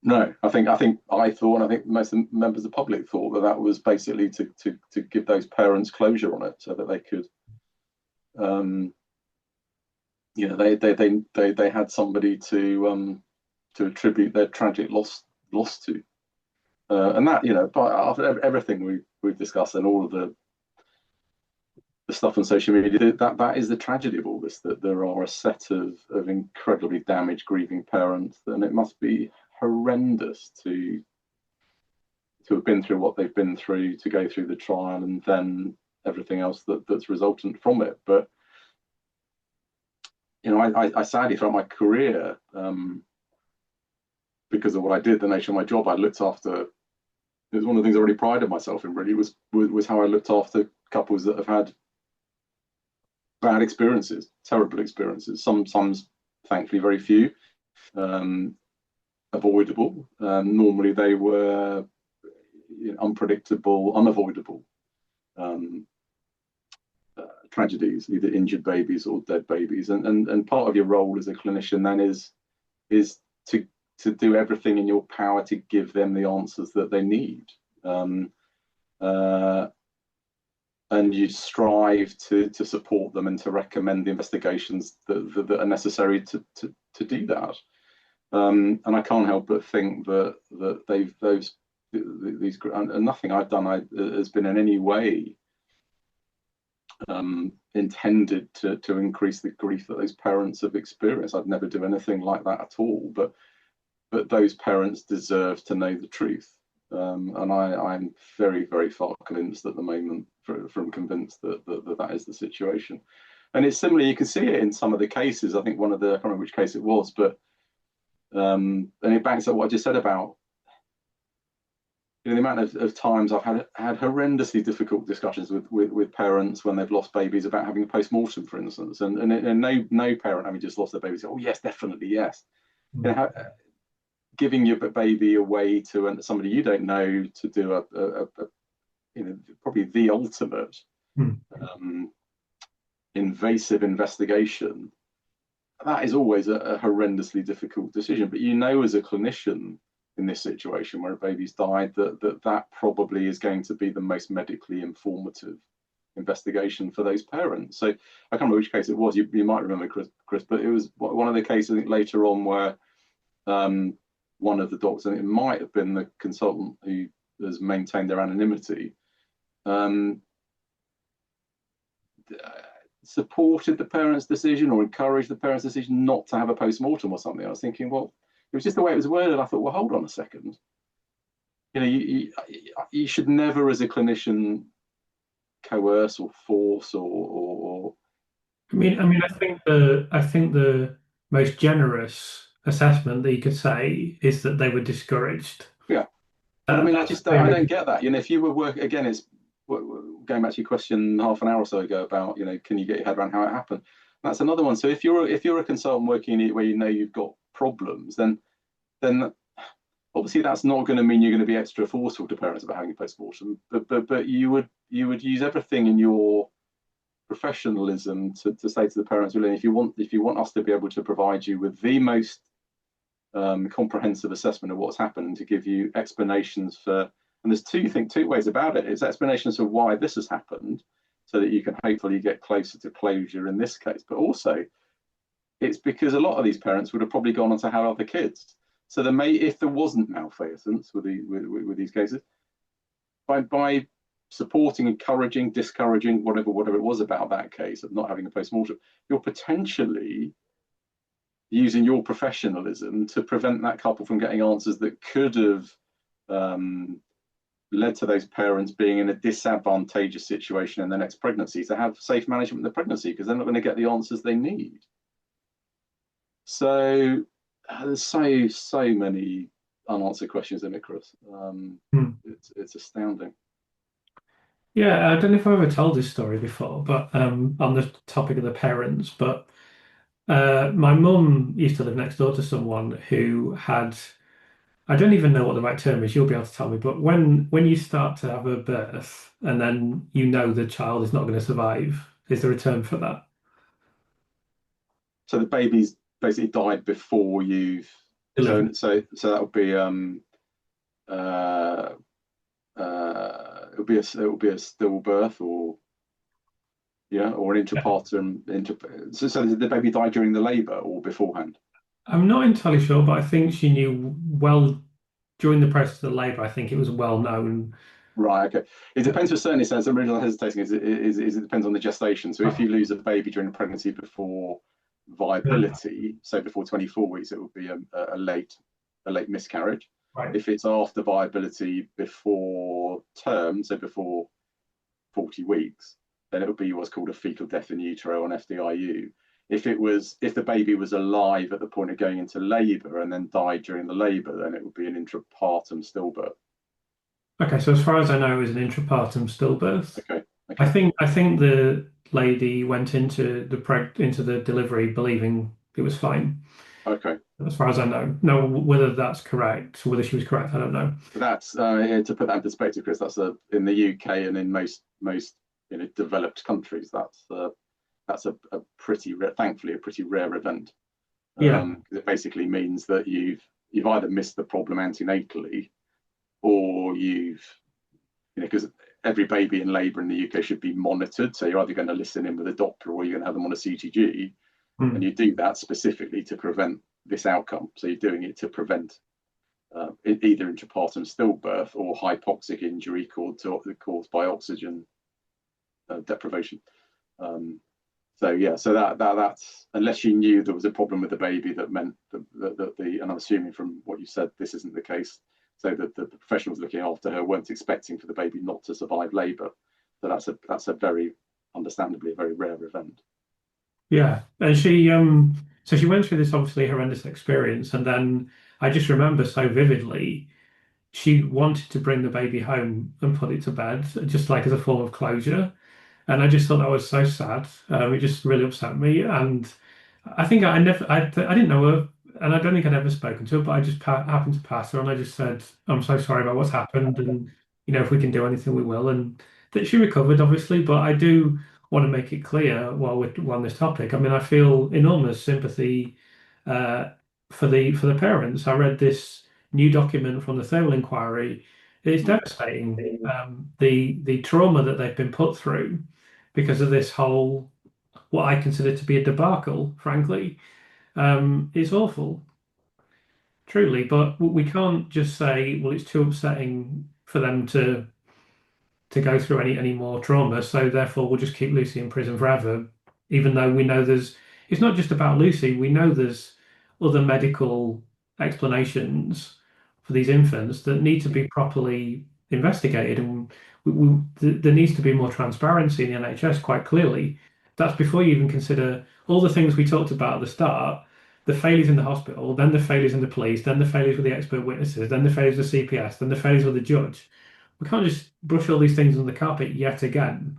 No, I thought, and I think most members of the public thought that was basically to give those parents closure on it, so that they could, they had somebody to attribute their tragic loss to, and that, but after everything we've discussed and all of the stuff on social media, that is the tragedy of all this, that there are a set of incredibly damaged, grieving parents, and it must be horrendous to have been through what they've been through, to go through the trial, and then everything else that's resultant from it. But I sadly, throughout my career, because of what I did, the nature of my job, I looked after. It was one of the things I really prided myself in. Really, was how I looked after couples that have had bad experiences, terrible experiences. Sometimes, thankfully, very few. Avoidable. Normally, they were unpredictable, unavoidable tragedies, either injured babies or dead babies. And part of your role as a clinician then is is to do everything in your power to give them the answers that they need. And you strive to support them and to recommend the investigations that are necessary to do that. And I can't help but think that these and nothing I've done has been in any way intended to increase the grief that those parents have experienced. I'd never do anything like that at all. But those parents deserve to know the truth. And I'm very, very far convinced at the moment, from convinced that is the situation. And it's similar, you can see it in some of the cases. I think I can't remember which case it was, but and it backs up what I just said about the amount of times I've had horrendously difficult discussions with parents when they've lost babies about having a post-mortem, for instance, and no parent having just lost their baby say, "Oh yes, definitely yes." Giving your baby away to somebody you don't know to do a probably the ultimate invasive investigation, that is always a horrendously difficult decision. But as a clinician in this situation where a baby's died, that probably is going to be the most medically informative investigation for those parents. So I can't remember which case it was. You might remember, Chris, but it was one of the cases, I think, later on where one of the doctors, and it might have been the consultant who has maintained their anonymity, supported the parents' decision or encouraged the parents' decision not to have a post-mortem or something. I was thinking, well, it was just the way it was worded. I thought, well, hold on a second. You should never, as a clinician, coerce or force or. I mean, I think the most generous assessment that you could say is that they were discouraged. Yeah, I mean, I don't get that. If you were again, it's going back to your question half an hour or so ago about can you get your head around how it happened? That's another one. So if you're a consultant working in it where you've got problems, then obviously that's not going to mean you're going to be extra forceful to parents about having a post-mortem. But you would use everything in your professionalism to say to the parents, well, if you want us to be able to provide you with the most comprehensive assessment of what's happened and to give you explanations for, and there's two ways about it. It's explanations of why this has happened so that you can hopefully get closer to closure in this case, but also it's because a lot of these parents would have probably gone on to have other kids. So if there wasn't malfeasance with these cases, by supporting, encouraging, discouraging, whatever it was about that case of not having a post-mortem, you're potentially using your professionalism to prevent that couple from getting answers that could have led to those parents being in a disadvantageous situation in their next pregnancy to have safe management of the pregnancy, because they're not going to get the answers they need. So there's so many unanswered questions in it, Chris. It's astounding. Yeah, I don't know if I've ever told this story before, but on the topic of the parents, but my mum used to live next door to someone who had, I don't even know what the right term is, you'll be able to tell me, but when you start to have a birth and then the child is not going to survive, is there a term for that? So the baby's basically died before you've Delivered. so that would be it would be a stillbirth or an intrapartum so did the baby die during the labor or beforehand? I'm not entirely sure, but I think she knew well during the process of the labor. I think it was well known. Right. Okay. It depends to a certain extent. The original hesitating is it depends on the gestation. So if you lose a baby during pregnancy before viability, so before 24 weeks, it would be a late miscarriage. Right. If it's after viability before term, so before 40 weeks, then it would be what's called a fetal death in utero, an FDIU. If the baby was alive at the point of going into labour and then died during the labour, then it would be an intrapartum stillbirth. Okay, so as far as I know, it was an intrapartum stillbirth. Okay. I think the lady went into the delivery believing it was fine. Okay. As far as I know. Now, whether that's correct, whether she was correct, I don't know. That's to put that in perspective, Chris. That's in the UK and in most developed countries. That's a pretty thankfully a pretty rare event. Yeah. because it basically means that you've either missed the problem antenatally, or because every baby in labour in the UK should be monitored. So you're either going to listen in with a doctor, or you're going to have them on a CTG, and Mm. you do that specifically to prevent this outcome. So you're doing it to prevent either intrapartum stillbirth or hypoxic injury caused by oxygen deprivation. So that's, unless you knew there was a problem with the baby, that meant that and I'm assuming from what you said, this isn't the case. So that the professionals looking after her weren't expecting for the baby not to survive labour. So that's a very, understandably, a very rare event. Yeah. And so she went through this obviously horrendous experience, and then I just remember so vividly she wanted to bring the baby home and put it to bed, just like as a form of closure. And I just thought that was so sad. It just really upset me. And I think I didn't know her, and I don't think I'd ever spoken to her, but I just happened to pass her, and I just said, "I'm so sorry about what's happened, and if we can do anything, we will." And that she recovered, obviously, but I do want to make it clear while we're on this topic. I mean, I feel enormous sympathy uh, for the parents. I read this new document from the Thermal Inquiry. It's devastating. The trauma that they've been put through because of this whole, what I consider to be a debacle, frankly, is awful, truly. But we can't just say, well, it's too upsetting for them to go through any more trauma, so therefore we'll just keep Lucy in prison forever, even though we know it's not just about Lucy. We know there's other medical explanations for these infants that need to be properly investigated, and there needs to be more transparency in the NHS, quite clearly. That's before you even consider all the things we talked about at the start, the failures in the hospital, then the failures in the police, then the failures with the expert witnesses, then the failures with CPS, then the failures with the judge. We can't just brush all these things on the carpet yet again.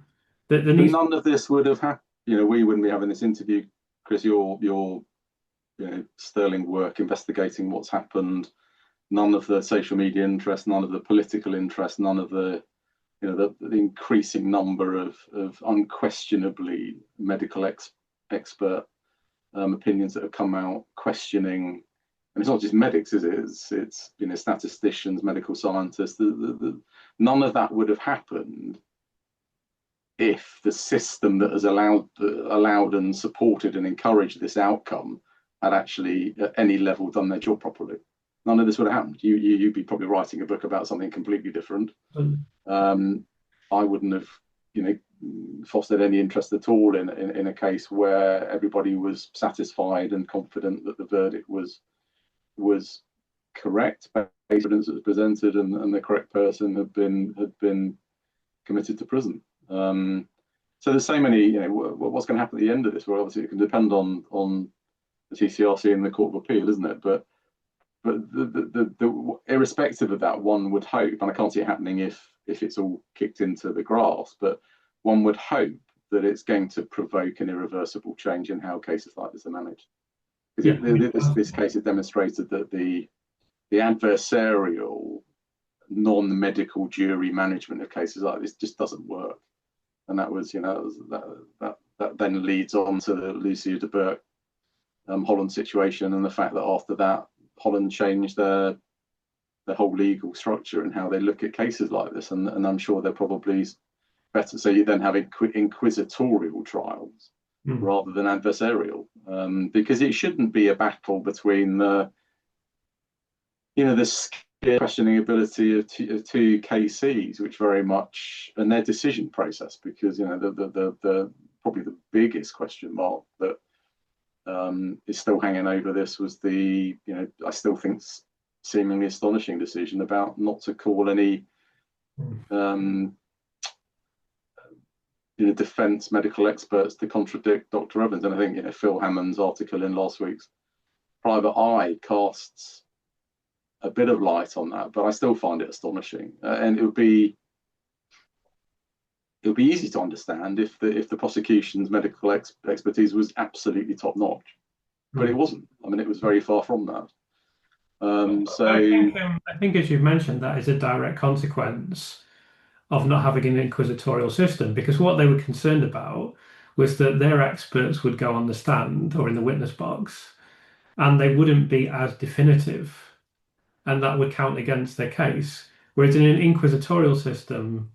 There But needs. none of this would have happened. We wouldn't be having this interview, Chris. Your sterling work investigating what's happened. None of the social media interest, none of the political interest, none of the the increasing number of unquestionably medical expert opinions that have come out questioning. And it's not just medics, is it? It's statisticians, medical scientists. None of that would have happened if the system that has allowed and supported and encouraged this outcome had actually at any level done their job properly. None of this would have happened. You'd be probably writing a book about something completely different. I wouldn't have, fostered any interest at all in a case where everybody was satisfied and confident that the verdict was correct, based on evidence that was presented, and the correct person had been committed to prison. So there's so many, what's going to happen at the end of this? Well, obviously it can depend on the TCRC and the Court of Appeal, isn't it? But the irrespective of that, one would hope, and I can't see it happening if it's all kicked into the grass, but one would hope that it's going to provoke an irreversible change in how cases like this are managed. Because Yeah. this case has demonstrated that the adversarial, non-medical jury management of cases like this just doesn't work. And that was, that then leads on to the Lucy de Holland situation, and the fact that after that, Holland changed their whole legal structure and how they look at cases like this. And I'm sure they're probably better. So you then have inquisitorial trials rather than adversarial, because it shouldn't be a battle between the questioning ability of two KCs, which very much, and their decision process, because the probably the biggest question mark that is still hanging over this was the I still think seemingly astonishing decision about not to call any defence medical experts to contradict Dr. Evans. And I think Phil Hammond's article in last week's Private Eye casts a bit of light on that, but I still find it astonishing. And it would be easy to understand if the prosecution's medical expertise was absolutely top notch, but it wasn't. I mean, it was very far from that. I think, as you've mentioned, that is a direct consequence of not having an inquisitorial system, because what they were concerned about was that their experts would go on the stand or in the witness box and they wouldn't be as definitive, and that would count against their case. Whereas in an inquisitorial system,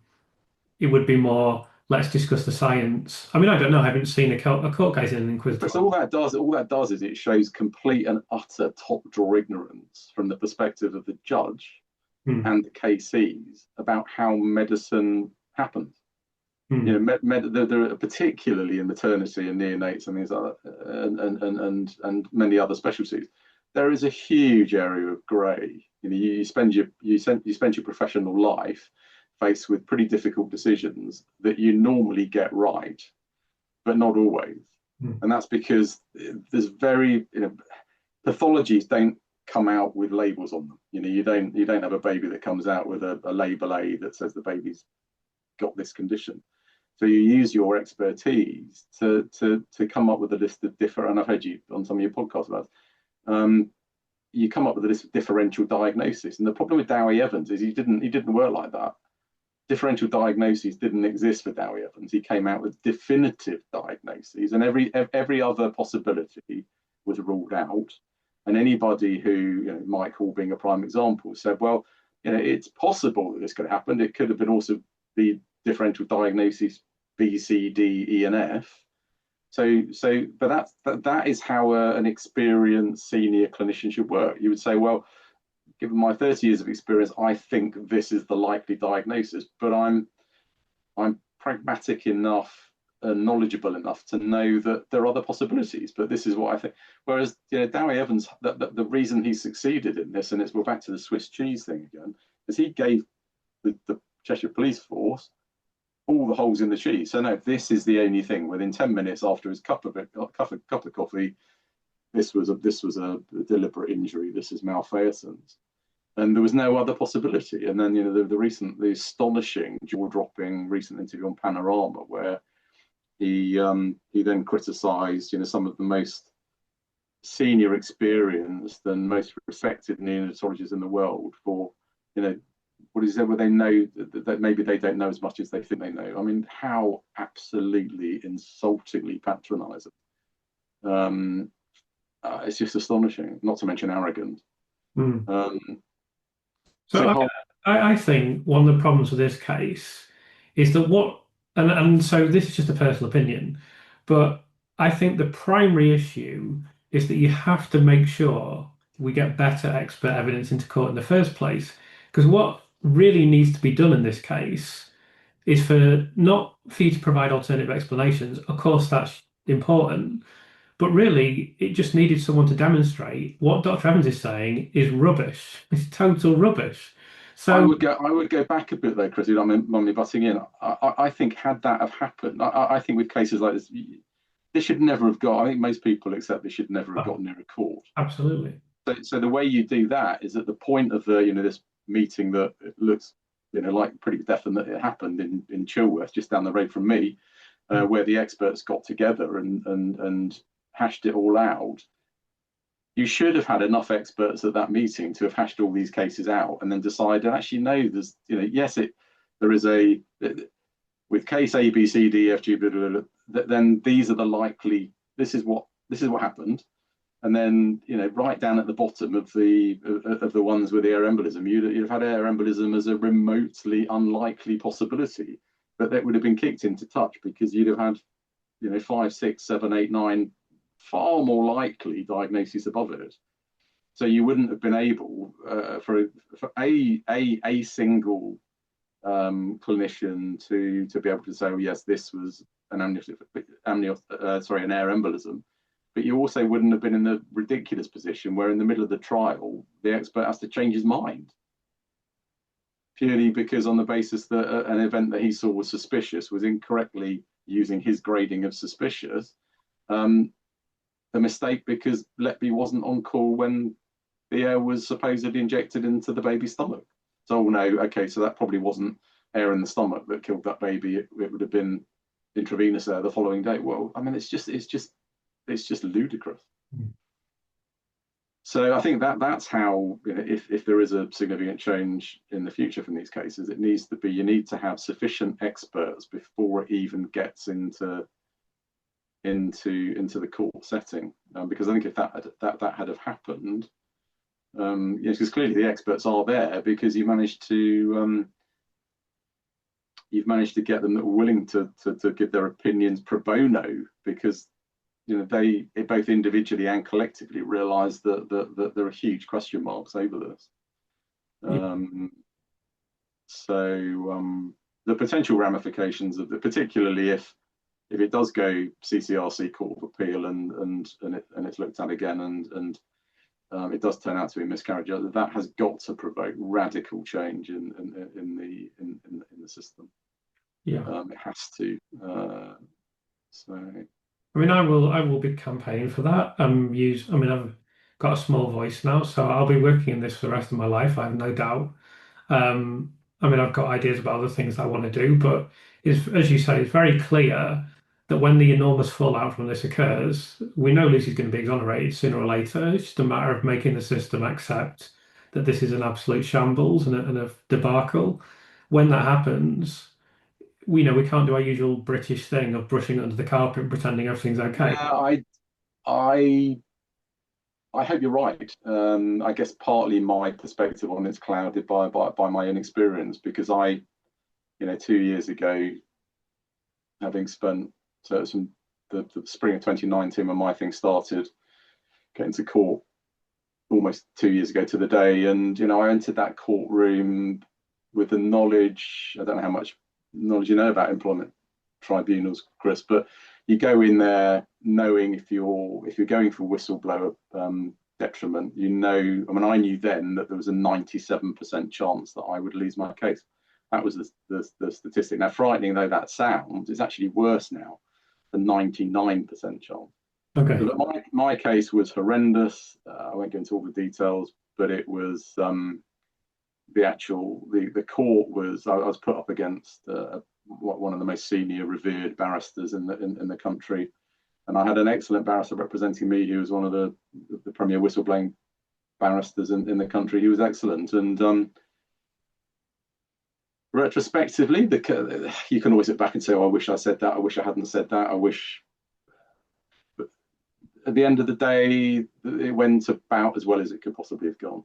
it would be more, let's discuss the science. I mean, I don't know, I haven't seen a court case in an But so inquisitorial. all that does is it shows complete and utter top drawer ignorance from the perspective of the judge Hmm, and the KCs about how medicine happens. You hmm, know, there are, particularly in maternity and neonates and these other and many other specialties, there is a huge area of grey. You know, you spend your professional life faced with pretty difficult decisions that you normally get right, but not always. hmm, And that's because there's very, pathologies don't come out with labels on them. You know, you don't have a baby that comes out with a label A that says the baby's got this condition. So you use your expertise to come up with a list of different, and I've heard you on some of your podcasts about it. You come up with a list of differential diagnosis. And the problem with Dewi Evans is he didn't work like that. Differential diagnoses didn't exist for Dewi Evans. He came out with definitive diagnoses, and every other possibility was ruled out. And anybody who, Michael being a prime example, said, well, it's possible that this could happen. It could have been also be differential diagnoses B, C, D, E, and F. But that is how an experienced senior clinician should work. You would say, well, given my 30 years of experience, I think this is the likely diagnosis, but I'm pragmatic enough and knowledgeable enough to know that there are other possibilities. But this is what I think. Whereas, Dewi Evans, the reason he succeeded in this, and we're back to the Swiss cheese thing again, is he gave the Cheshire Police Force all the holes in the cheese. So no, this is the only thing. Within 10 minutes after his cup of coffee, this was a deliberate injury. This is malfeasance, and there was no other possibility. And then the astonishing jaw-dropping recent interview on Panorama, where he then criticised some of the most senior experienced and most respected neonatologists in the world for what he said, where they know that maybe they don't know as much as they think they know. I mean, how absolutely insultingly patronising. It's just astonishing, not to mention arrogant. hmm. Um, So so Carl, I think one of the problems with this case is that and so this is just a personal opinion, but I think the primary issue is that you have to make sure we get better expert evidence into court in the first place. Because what really needs to be done in this case is not for you to provide alternative explanations. Of course, that's important, but really, it just needed someone to demonstrate what Dr. Evans is saying is rubbish. It's total rubbish. I So, would go back a bit though, Chris. I'm only butting in. I think had that have happened, I think with cases like this should never have got. I think most people accept this should never have oh, got near a court. absolutely. So the way you do that is at the point of the this meeting that looks like pretty definite it happened in Chilworth, just down the road from me, where the experts got together and hashed it all out. You should have had enough experts at that meeting to have hashed all these cases out and then decided, actually, no, there's, yes, there is with case A, B, C, D, F, G, blah, blah, blah, then these are the likely, this is what happened. And then, right down at the bottom of the ones with the air embolism, you'd have had air embolism as a remotely unlikely possibility, but that would have been kicked into touch because you'd have had, 5, 6, 7, 8, 9 far more likely diagnosis above it. So you wouldn't have been able for a single clinician to be able to say, oh, yes, this was an an air embolism. But you also wouldn't have been in the ridiculous position where in the middle of the trial, the expert has to change his mind purely because on the basis that an event that he saw was suspicious was incorrectly using his grading of suspicious. A mistake because Letby wasn't on call when the air was supposedly injected into the baby's stomach. So no, okay, so that probably wasn't air in the stomach that killed that baby. It would have been intravenous air the following day. Well, I mean, it's just ludicrous. Mm. So I think that's how, if there is a significant change in the future from these cases, it needs to be, you need to have sufficient experts before it even gets into into the court setting, because I think if that had have happened, because clearly the experts are there because you've managed to get them that were willing to give their opinions pro bono, because they both individually and collectively realise that there are huge question marks over this. So the potential ramifications of it, particularly if it does go CCRC Court of Appeal and it's looked at again and it does turn out to be a miscarriage, that has got to provoke radical change in the system. Yeah, it has to. So I mean, I will be campaigning for that. I mean, I've got a small voice now, so I'll be working in this for the rest of my life. I have no doubt. I mean, I've got ideas about other things I want to do, but as you say, it's very clear that when the enormous fallout from this occurs, we know Lucy's going to be exonerated sooner or later. It's just a matter of making the system accept that this is an absolute shambles and a debacle. When that happens, we know we can't do our usual British thing of brushing it under the carpet and pretending everything's okay. yeah, I hope you're right. I guess partly my perspective on it's clouded by my own experience, because 2 years ago, having spent the spring of 2019 when my thing started, getting to court almost 2 years ago to the day, and I entered that courtroom with the knowledge. I don't know how much knowledge you know about employment tribunals, Chris, but you go in there knowing if you're going for whistleblower detriment, I mean, I knew then that there was a 97% chance that I would lose my case. That was the statistic. Now, frightening though that sounds, it's actually worse now, the 99% chance. Okay. So look, my case was horrendous. I won't go into all the details, but it was the court was, I was put up against one of the most senior, revered barristers in the country, and I had an excellent barrister representing me who was one of the premier whistleblowing barristers in the country. He was excellent, and retrospectively, you can always sit back and say, "Oh, I wish I said that. I wish I hadn't said that. I wish." But at the end of the day, it went about as well as it could possibly have gone.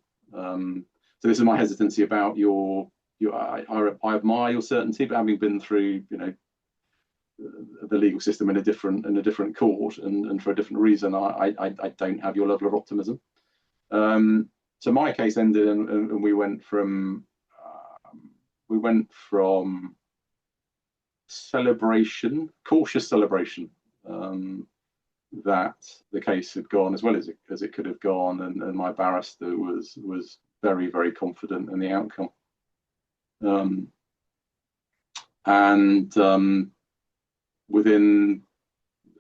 So this is my hesitancy about I admire your certainty, but having been through, the legal system in a different court and for a different reason, I don't have your level of optimism. So my case ended, and we went from cautious celebration, that the case had gone as well as it could have gone, and my barrister was very, very confident in the outcome. Within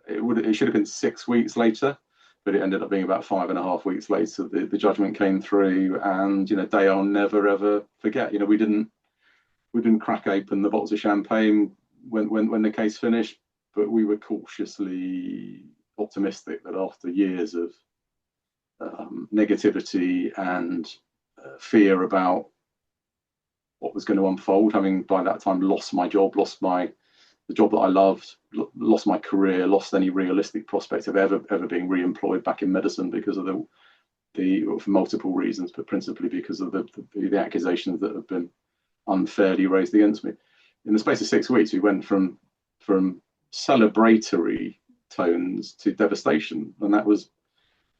it should have been 6 weeks later, but it ended up being about 5.5 weeks later. The judgment came through, and day I'll never ever forget. We didn't crack open the bottles of champagne when the case finished, but we were cautiously optimistic that after years of negativity and fear about what was going to unfold, having by that time lost my job, the job that I loved, lost my career, lost any realistic prospect of ever being re-employed back in medicine because of for multiple reasons, but principally because of the accusations that have been unfairly raised against me. In the space of 6 weeks, we went from celebratory tones to devastation, and that was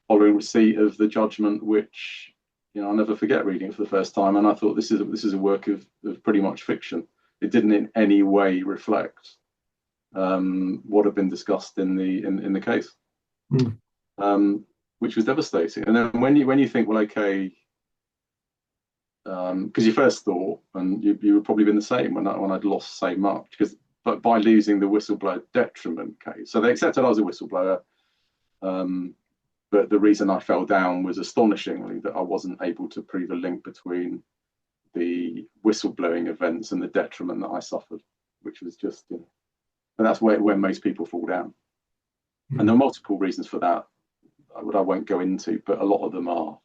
following receipt of the judgment, which I'll never forget reading it for the first time, and I thought this is a work of pretty much fiction. It didn't in any way reflect what had been discussed in the case, which was devastating. And then when you think, well, okay, because you first thought, and you would probably been the same when I'd lost so much, but by losing the whistleblower detriment case, so they accepted I was a whistleblower. But the reason I fell down was astonishingly that I wasn't able to prove a link between the whistleblowing events and the detriment that I suffered, which was just, and that's where most people fall down. And there are multiple reasons for that, I won't go into, but a lot of them are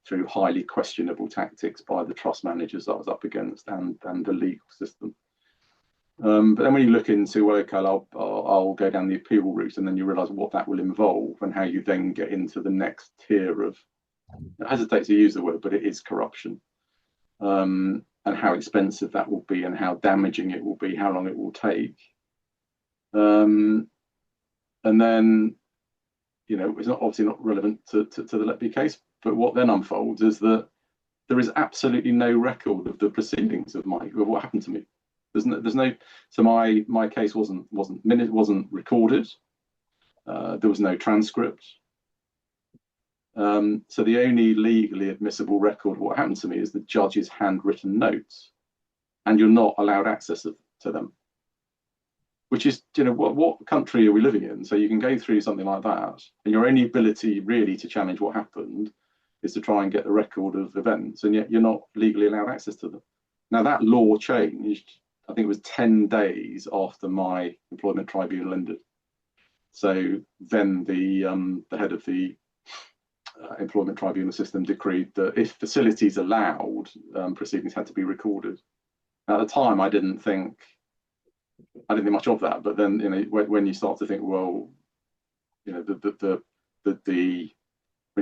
through highly questionable tactics by the trust managers that I was up against and the legal system. But then when you look into, well, okay, I'll go down the appeal route, and then you realise what that will involve and how you then get into the next tier of, I hesitate to use the word, but it is corruption, and how expensive that will be and how damaging it will be, how long it will take. And then, it's obviously not relevant to the Letby case, but what then unfolds is that there is absolutely no record of the proceedings of what happened to me. There's no, so my case wasn't recorded. There was no transcript. So the only legally admissible record of what happened to me is the judge's handwritten notes, and you're not allowed access to them. Which is, what country are we living in? So you can go through something like that, and your only ability really to challenge what happened is to try and get a record of events, and yet you're not legally allowed access to them. Now that law changed, I think it was 10 days after my employment tribunal ended. So then the head of the employment tribunal system decreed that if facilities allowed, proceedings had to be recorded. At the time, I didn't think much of that, but then when you start to think, well, when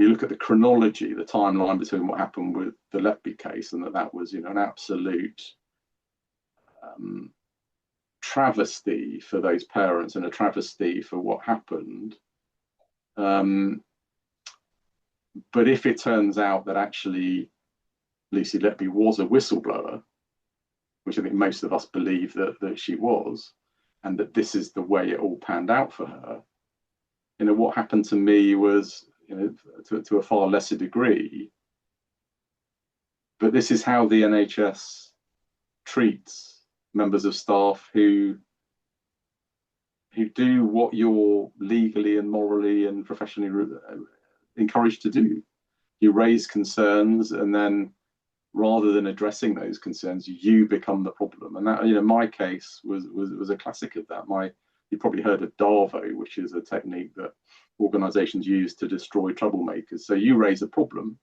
you look at the chronology, the timeline between what happened with the Letby case, and that was an absolute travesty for those parents and a travesty for what happened. But if it turns out that actually Lucy Letby was a whistleblower, which I think most of us believe that she was, and that this is the way it all panned out for her, what happened to me was, to a far lesser degree, but this is how the NHS treats members of staff who do what you're legally and morally and professionally encouraged to do. You raise concerns, and then rather than addressing those concerns, you become the problem. And that, my case was a classic of that. You probably heard of DAVO, which is a technique that organizations use to destroy troublemakers. So you raise a problem,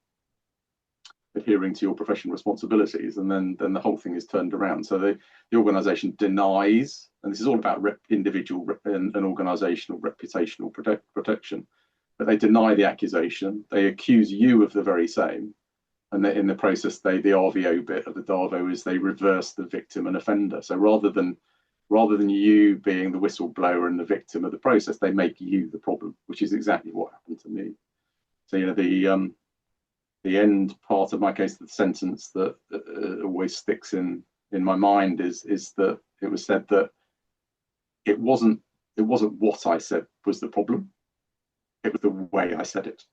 adhering to your professional responsibilities, and then the whole thing is turned around. So the organization denies, and this is all about individual and organizational reputational protection, but they deny the accusation. They accuse you of the very same. And in the process, the RVO bit of the DAVO is they reverse the victim and offender. So rather than you being the whistleblower and the victim of the process, they make you the problem, which is exactly what happened to me. So the end part of my case, the sentence that always sticks in my mind is that it was said that it wasn't what I said was the problem, it was the way I said it.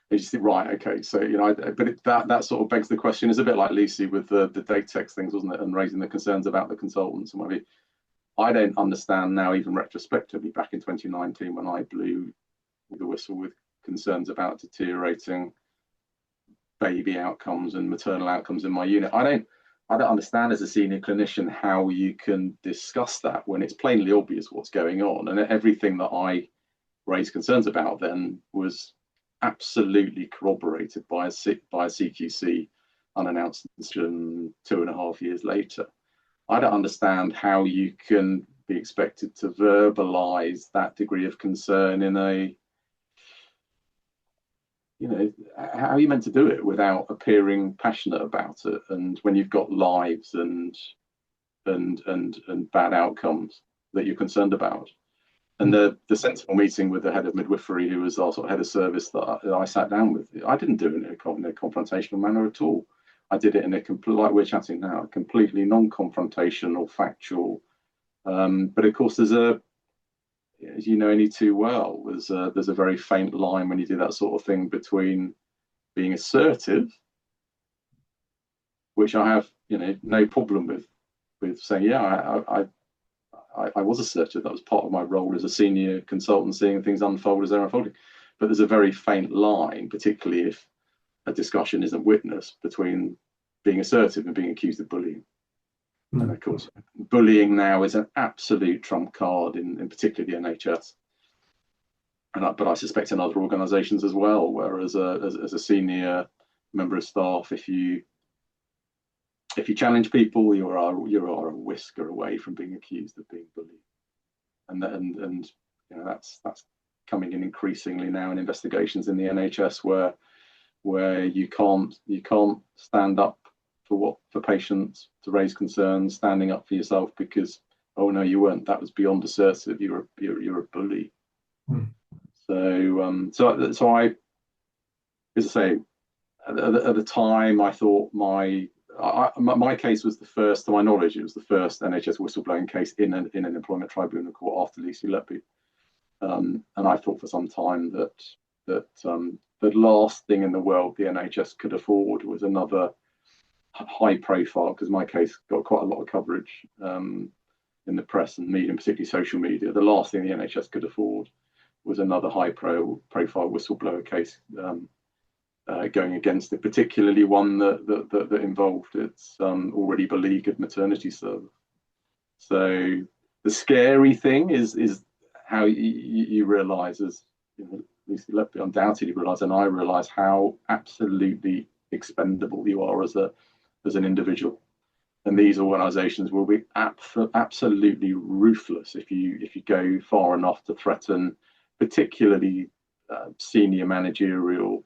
You just think, right, okay, so but that sort of begs the question. It's a bit like Lucy with the Datex things, wasn't it, and raising the concerns about the consultants and maybe. I don't understand now, even retrospectively, back in 2019 when I blew the whistle with concerns about deteriorating baby outcomes and maternal outcomes in my unit. I don't understand as a senior clinician how you can discuss that when it's plainly obvious what's going on, and everything that I raised concerns about then was absolutely corroborated by a CQC unannounced decision 2.5 years later. I don't understand how you can be expected to verbalize that degree of concern in how are you meant to do it without appearing passionate about it, and when you've got lives and bad outcomes that you're concerned about. And the sensible meeting with the head of midwifery, who was our sort of head of service that I sat down with, I didn't do it in a confrontational manner at all. I did it in like we're chatting now, a completely non-confrontational, factual. But of course, there's as you know only too well, there's a very faint line when you do that sort of thing between being assertive, which I have no problem with saying, yeah, I was assertive. That was part of my role as a senior consultant, seeing things unfold as they're unfolding. But there's a very faint line, particularly if a discussion isn't witnessed, between being assertive and being accused of bullying. And of course, bullying now is an absolute trump card in particularly the NHS. But I suspect in other organisations as well, where as a senior member of staff, if you if you challenge people, you are a whisker away from being accused of being bullied, and that's coming in increasingly now in investigations in the NHS where you can't stand up for patients to raise concerns, standing up for yourself because, oh no, you weren't, that was beyond assertive, you're a bully. So I, as I say, at the time I thought my case was the first, to my knowledge, it was the first NHS whistleblowing case in an employment tribunal court after Lucy Letby. And I thought for some time that the last thing in the world the NHS could afford was another high profile, because my case got quite a lot of coverage in the press and media, and particularly social media. The last thing the NHS could afford was another high profile whistleblower case going against it, particularly one that involved its already beleaguered maternity service. So the scary thing is how you realise, as Lucy Letby undoubtedly realised, and I realise, how absolutely expendable you are as an individual. And these organisations will be absolutely ruthless if you go far enough to threaten, particularly senior managerial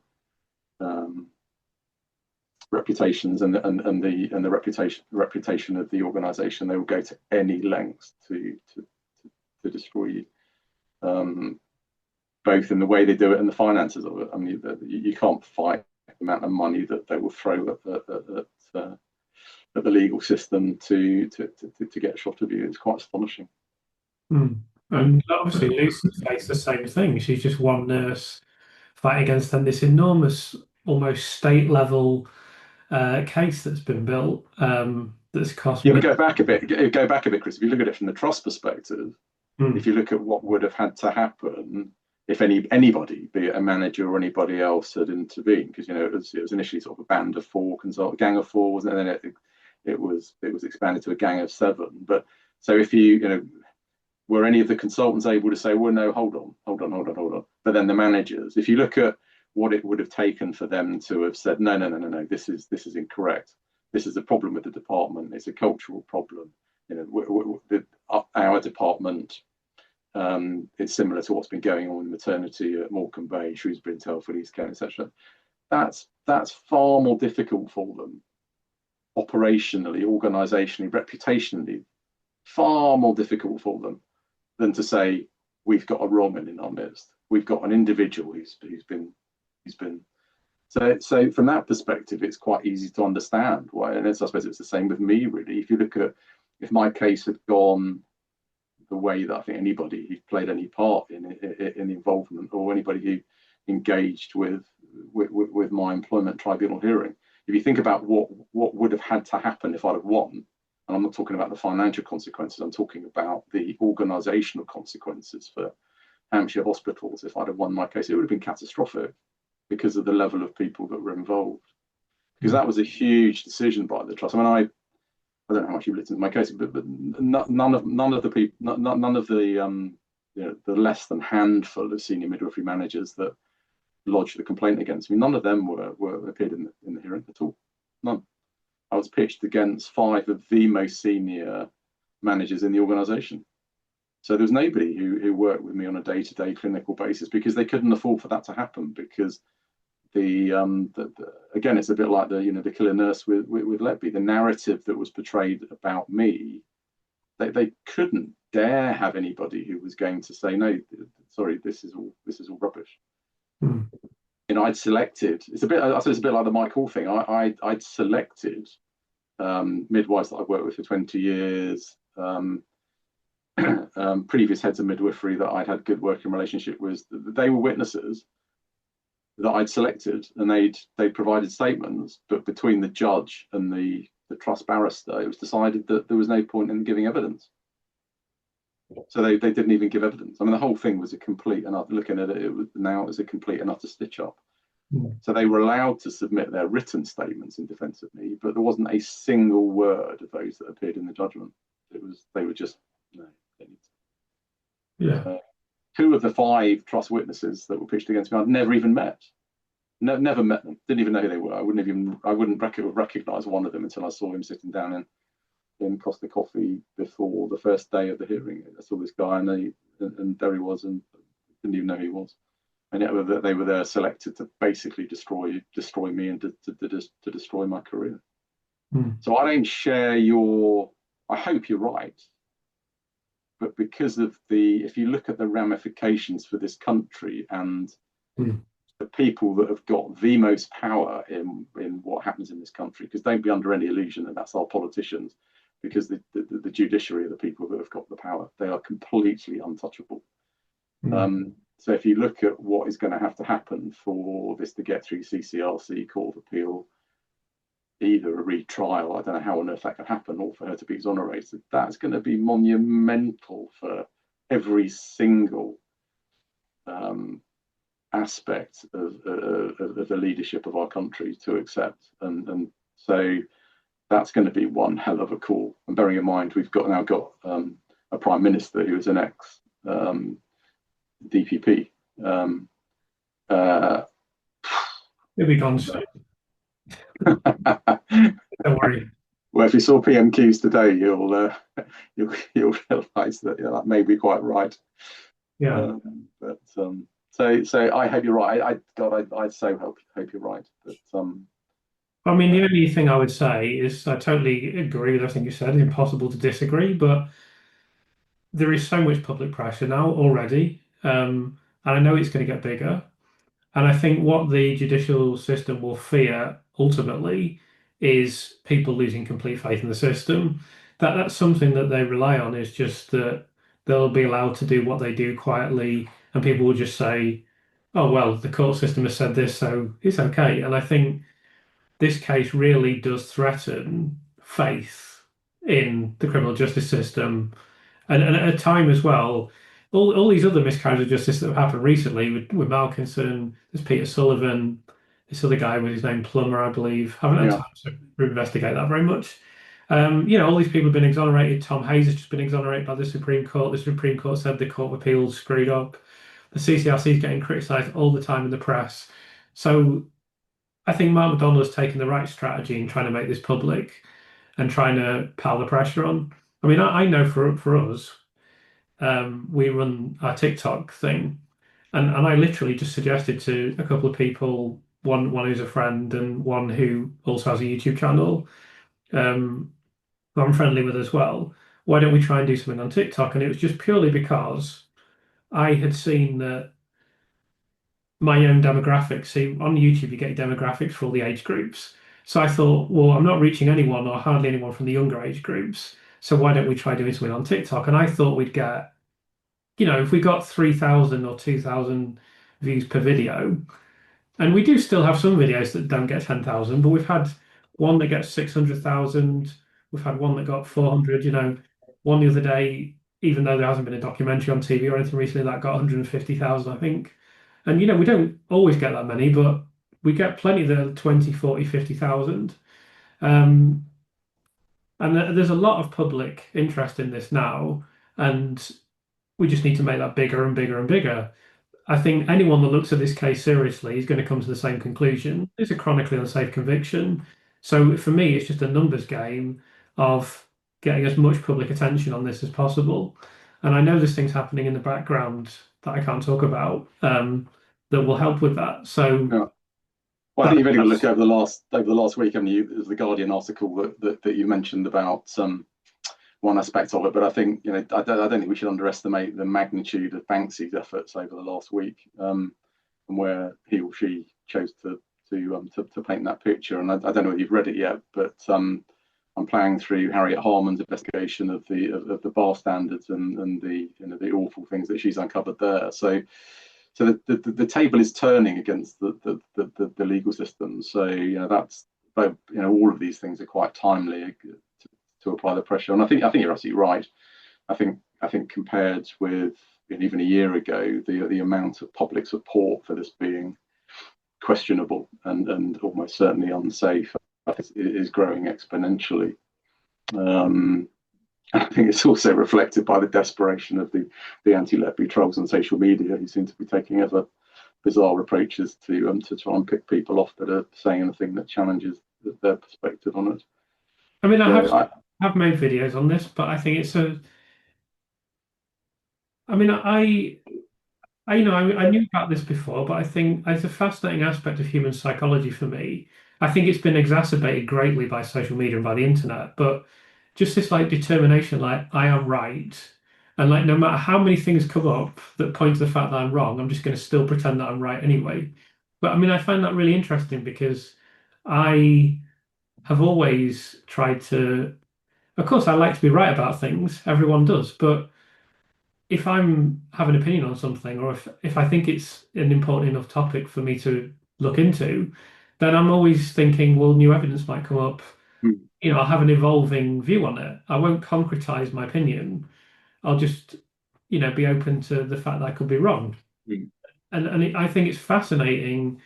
reputations and the reputation of the organisation. They will go to any lengths to destroy you, both in the way they do it and the finances of it. I mean, you can't fight the amount of money that they will throw at the legal system to get a shot of you. It's quite astonishing. And obviously Lucy faced the same thing. She's just one nurse fighting against them, this enormous, almost state level case that's been built, that's cost. Yeah, but go back a bit, Chris. If you look at it from the trust perspective, if you look at what would have had to happen if anybody, be it a manager or anybody else, had intervened, because it was initially sort of a band of four, gang of four, wasn't it? And then it was expanded to a gang of seven. But so if were any of the consultants able to say, well, no, hold on, but then the managers, if you look at what it would have taken for them to have said, no, this is incorrect, this is a problem with the department, it's a cultural problem, our department, it's similar to what's been going on in maternity at Morecambe Bay, Shrewsbury and Telford, East Kent, etc. That's far more difficult for them, operationally, organisationally, reputationally, far more difficult for them than to say, we've got a wrong in our midst, we've got an individual who's been so from that perspective, it's quite easy to understand why. And I suppose it's the same with me, really. If you look at, if my case had gone the way that I think anybody who played any part in involvement, or anybody who engaged with my employment tribunal hearing, if you think about what would have had to happen if I'd have won, and I'm not talking about the financial consequences, I'm talking about the organisational consequences for Hampshire hospitals. If I'd have won my case, it would have been catastrophic because of the level of people that were involved. Because that was a huge decision by the trust. I mean, I don't know how much you've listened to my case, but none of the the less than handful of senior midwifery managers that lodged the complaint against me, none of them were appeared in the hearing at all. None. I was pitched against 5 of the most senior managers in the organisation. So there was nobody who worked with me on a day-to-day clinical basis, because they couldn't afford for that to happen. Because again, it's a bit like the killer nurse with Letby. The narrative that was portrayed about me, they couldn't dare have anybody who was going to say, no, sorry, this is all rubbish. I'd selected. I suppose it's a bit like the Mike Hall thing. I'd selected midwives that I've worked with for 20 years. Previous heads of midwifery that I'd had good working relationship with, they were witnesses that I'd selected, and they'd provided statements, but between the judge and the trust barrister, it was decided that there was no point in giving evidence. So they didn't even give evidence. I mean, the whole thing was a complete and utter, looking at it, it was a complete and utter stitch up. So they were allowed to submit their written statements in defence of me, but there wasn't a single word of those that appeared in the judgment. They were just, no. Yeah. 2 of the 5 trust witnesses that were pitched against me I'd never even met. never met them, didn't even know who they were. I wouldn't recognize one of them until I saw him sitting down in Costa Coffee before the first day of the hearing. I saw this guy, and there he was, and didn't even know who he was. And yet they were there selected to basically destroy me and to destroy my career. So I don't share I hope you're right, but because of if you look at the ramifications for this country and the people that have got the most power in what happens in this country, because don't be under any illusion that that's our politicians, because the judiciary are the people that have got the power. They are completely untouchable. So if you look at what is going to have to happen for this to get through CCRC, Court of Appeal, either a retrial, I don't know how on earth that could happen, or for her to be exonerated, that's going to be monumental for every single aspect of the leadership of our country to accept. And so that's going to be one hell of a call. And bearing in mind, we've now got a Prime Minister who is an ex DPP. He'll be gone soon. Don't worry. Well, if you saw PMQs today, you'll realise that that may be quite right. Yeah. So I hope you're right. I so hope you're right. But I mean, the only thing I would say is I totally agree with everything you said. Impossible to disagree, but there is so much public pressure now already, and I know it's going to get bigger. And I think what the judicial system will fear ultimately is people losing complete faith in the system. That's something that they rely on, is just that they'll be allowed to do what they do quietly, and people will just say, "Oh well, the court system has said this, so it's okay." And I think this case really does threaten faith in the criminal justice system, and at a time as well, all these other miscarriages of justice that have happened recently with Malkinson, there's Peter Sullivan, this other guy with his name Plummer, I believe. Haven't had time to investigate that very much. All these people have been exonerated. Tom Hayes has just been exonerated by the Supreme Court. The Supreme Court said the Court of Appeal screwed up. The CCRC is getting criticised all the time in the press. So I think Mark McDonald has taken the right strategy in trying to make this public and trying to pile the pressure on. I mean, I know for us, we run our TikTok thing, and I literally just suggested to a couple of people, one who's a friend and one who also has a YouTube channel, who I'm friendly with as well. Why don't we try and do something on TikTok? And it was just purely because I had seen that my own demographics. See, on YouTube, you get demographics for all the age groups. So I thought, well, I'm not reaching anyone or hardly anyone from the younger age groups. So why don't we try doing something on TikTok? And I thought we'd get, if we got 3,000 or 2,000 views per video, and we do still have some videos that don't get 10,000, but we've had one that gets 600,000. We've had one that got 400, one the other day, even though there hasn't been a documentary on TV or anything recently, that got 150,000, I think. And, we don't always get that many, but we get plenty that are 20, 40, 50,000. And there's a lot of public interest in this now, and we just need to make that bigger and bigger and bigger. I think anyone that looks at this case seriously is going to come to the same conclusion. It's a chronically unsafe conviction. So for me, it's just a numbers game of getting as much public attention on this as possible. And I know there's things happening in the background that I can't talk about that will help with that. So, well, I think you've only got to look over the last week, haven't you? There's the Guardian article that you mentioned about one aspect of it, but I think I don't think we should underestimate the magnitude of Banksy's efforts over the last week, and where he or she chose to paint that picture. And I don't know if you've read it yet, but I'm playing through Harriet Harman's investigation of the bar standards and the awful things that she's uncovered there. So the table is turning against the legal system. So that's all of these things are quite timely to apply the pressure. And I think you're absolutely right. I think compared with even a year ago, the amount of public support for this being questionable and almost certainly unsafe is growing exponentially. I think it's also reflected by the desperation of the anti-Letby trolls on social media, who seem to be taking ever bizarre approaches to try and pick people off that are saying anything that challenges their perspective on it. I mean, So have made videos on this, but I think it's a. I mean, I knew about this before, but I think it's a fascinating aspect of human psychology for me. I think it's been exacerbated greatly by social media and by the internet, but just this like determination, like I am right, and like no matter how many things come up that point to the fact that I'm wrong, I'm just going to still pretend that I'm right anyway. But I mean, I find that really interesting because I have always tried to. Of course, I like to be right about things. Everyone does, but if I'm have an opinion on something, or if I think it's an important enough topic for me to look into, then I'm always thinking, well, new evidence might come up. mm, I'll have an evolving view on it. I won't concretize my opinion. I'll just, be open to the fact that I could be wrong. mm, I think it's fascinating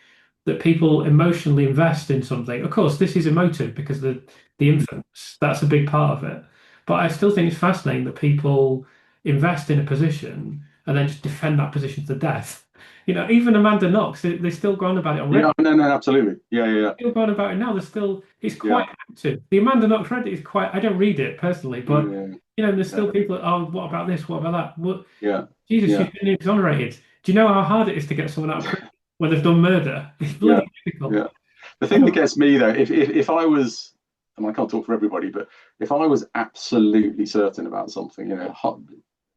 that people emotionally invest in something. Of course, this is emotive because the infants, that's a big part of it. But I still think it's fascinating that people invest in a position and then just defend that position to death. Even Amanda Knox, they still go on about it on yeah, Reddit. no, no, absolutely, yeah, yeah, Still going about it now. It's yeah, quite active. The Amanda Knox Reddit is quite. I don't read it personally, but yeah, there's yeah, still people. Oh, what about this? What about that? What? yeah, Jesus, yeah, she's been exonerated. Do you know how hard it is to get someone out of prison when they've done murder? It's yeah, bloody difficult. yeah. The thing that Um, gets me though, if I was, and I can't talk for everybody, but if I was absolutely certain about something,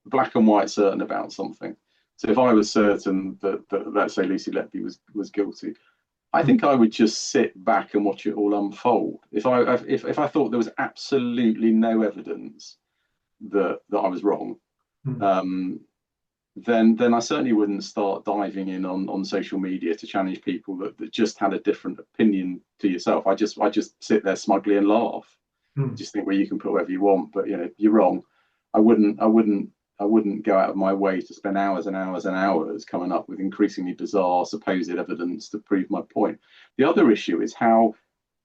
black and white certain about something. So if I was certain that let's say Lucy Letby was guilty, I think I would just sit back and watch it all unfold. If I thought there was absolutely no evidence that I was wrong, um, then I certainly wouldn't start diving in on social media to challenge people that just had a different opinion to yourself. I just sit there smugly and laugh. I hmm. just think, well, you can put whatever you want, but you're wrong. I wouldn't go out of my way to spend hours and hours and hours coming up with increasingly bizarre supposed evidence to prove my point. The other issue is how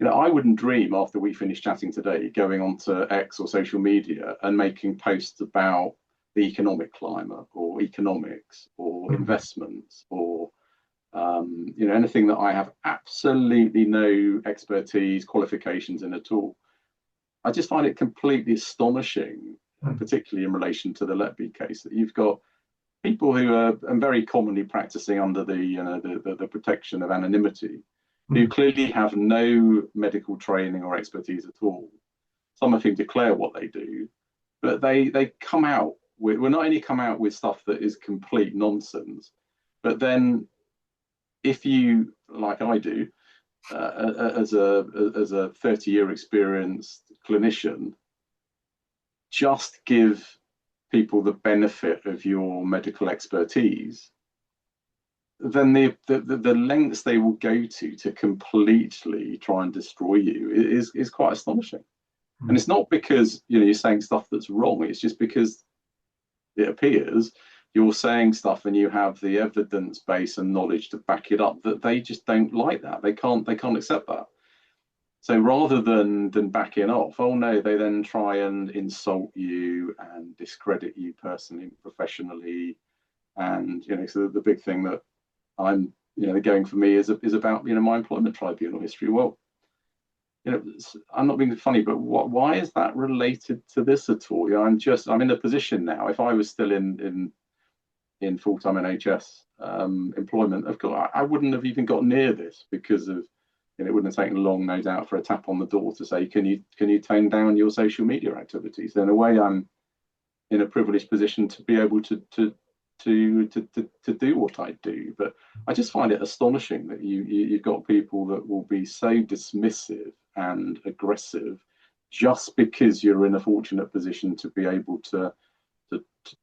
I wouldn't dream after we finish chatting today going onto X or social media and making posts about the economic climate or economics or Hmm. investments or anything that I have absolutely no expertise, qualifications in at all. I just find it completely astonishing, Hmm. particularly in relation to the Letby case, that you've got people who are and very commonly practicing under the protection of anonymity, who Hmm. clearly have no medical training or expertise at all. Some of whom declare what they do, but they come out with, well, not only come out with stuff that is complete nonsense, but then if you, like I do, as a 30-year experienced clinician, just give people the benefit of your medical expertise, then the lengths they will go to completely try and destroy you is quite astonishing. And Hmm. it's not because you're saying stuff that's wrong. It's just because it appears you're saying stuff and you have the evidence base and knowledge to back it up, that they just don't like that. They can't accept that. So rather than backing off, oh no, they then try and insult you and discredit you personally and professionally. And so the big thing that I'm going for me is about my employment tribunal history. Well, I'm not being funny, but why is that related to this at all? I'm in a position now. If I was still in full time NHS employment, of course, I wouldn't have even got near this because of it wouldn't have taken long, no doubt, for a tap on the door to say, can you tone down your social media activities? So in a way, I'm in a privileged position to be able to do what I do. But I just find it astonishing that you've got people that will be so dismissive and aggressive just because you're in a fortunate position to be able to,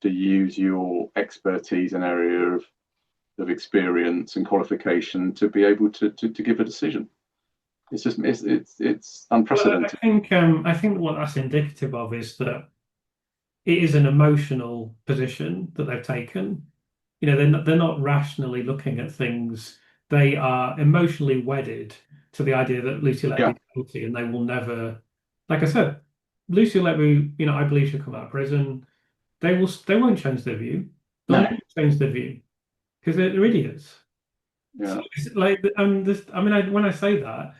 to use your expertise and area of experience and qualification to be able to give a decision. It's just it's Well, I unprecedented. think I think what that's indicative of is that it is an emotional position that they've taken. They're not rationally looking at things. They are emotionally wedded to the idea that Lucy Letby Yeah, is guilty, and they will never, like I said, Lucy Letby. I believe she'll come out of prison. They won't change their view. They'll no, never change their view because they're idiots. Yeah. It's like, and this, I mean, when I say that,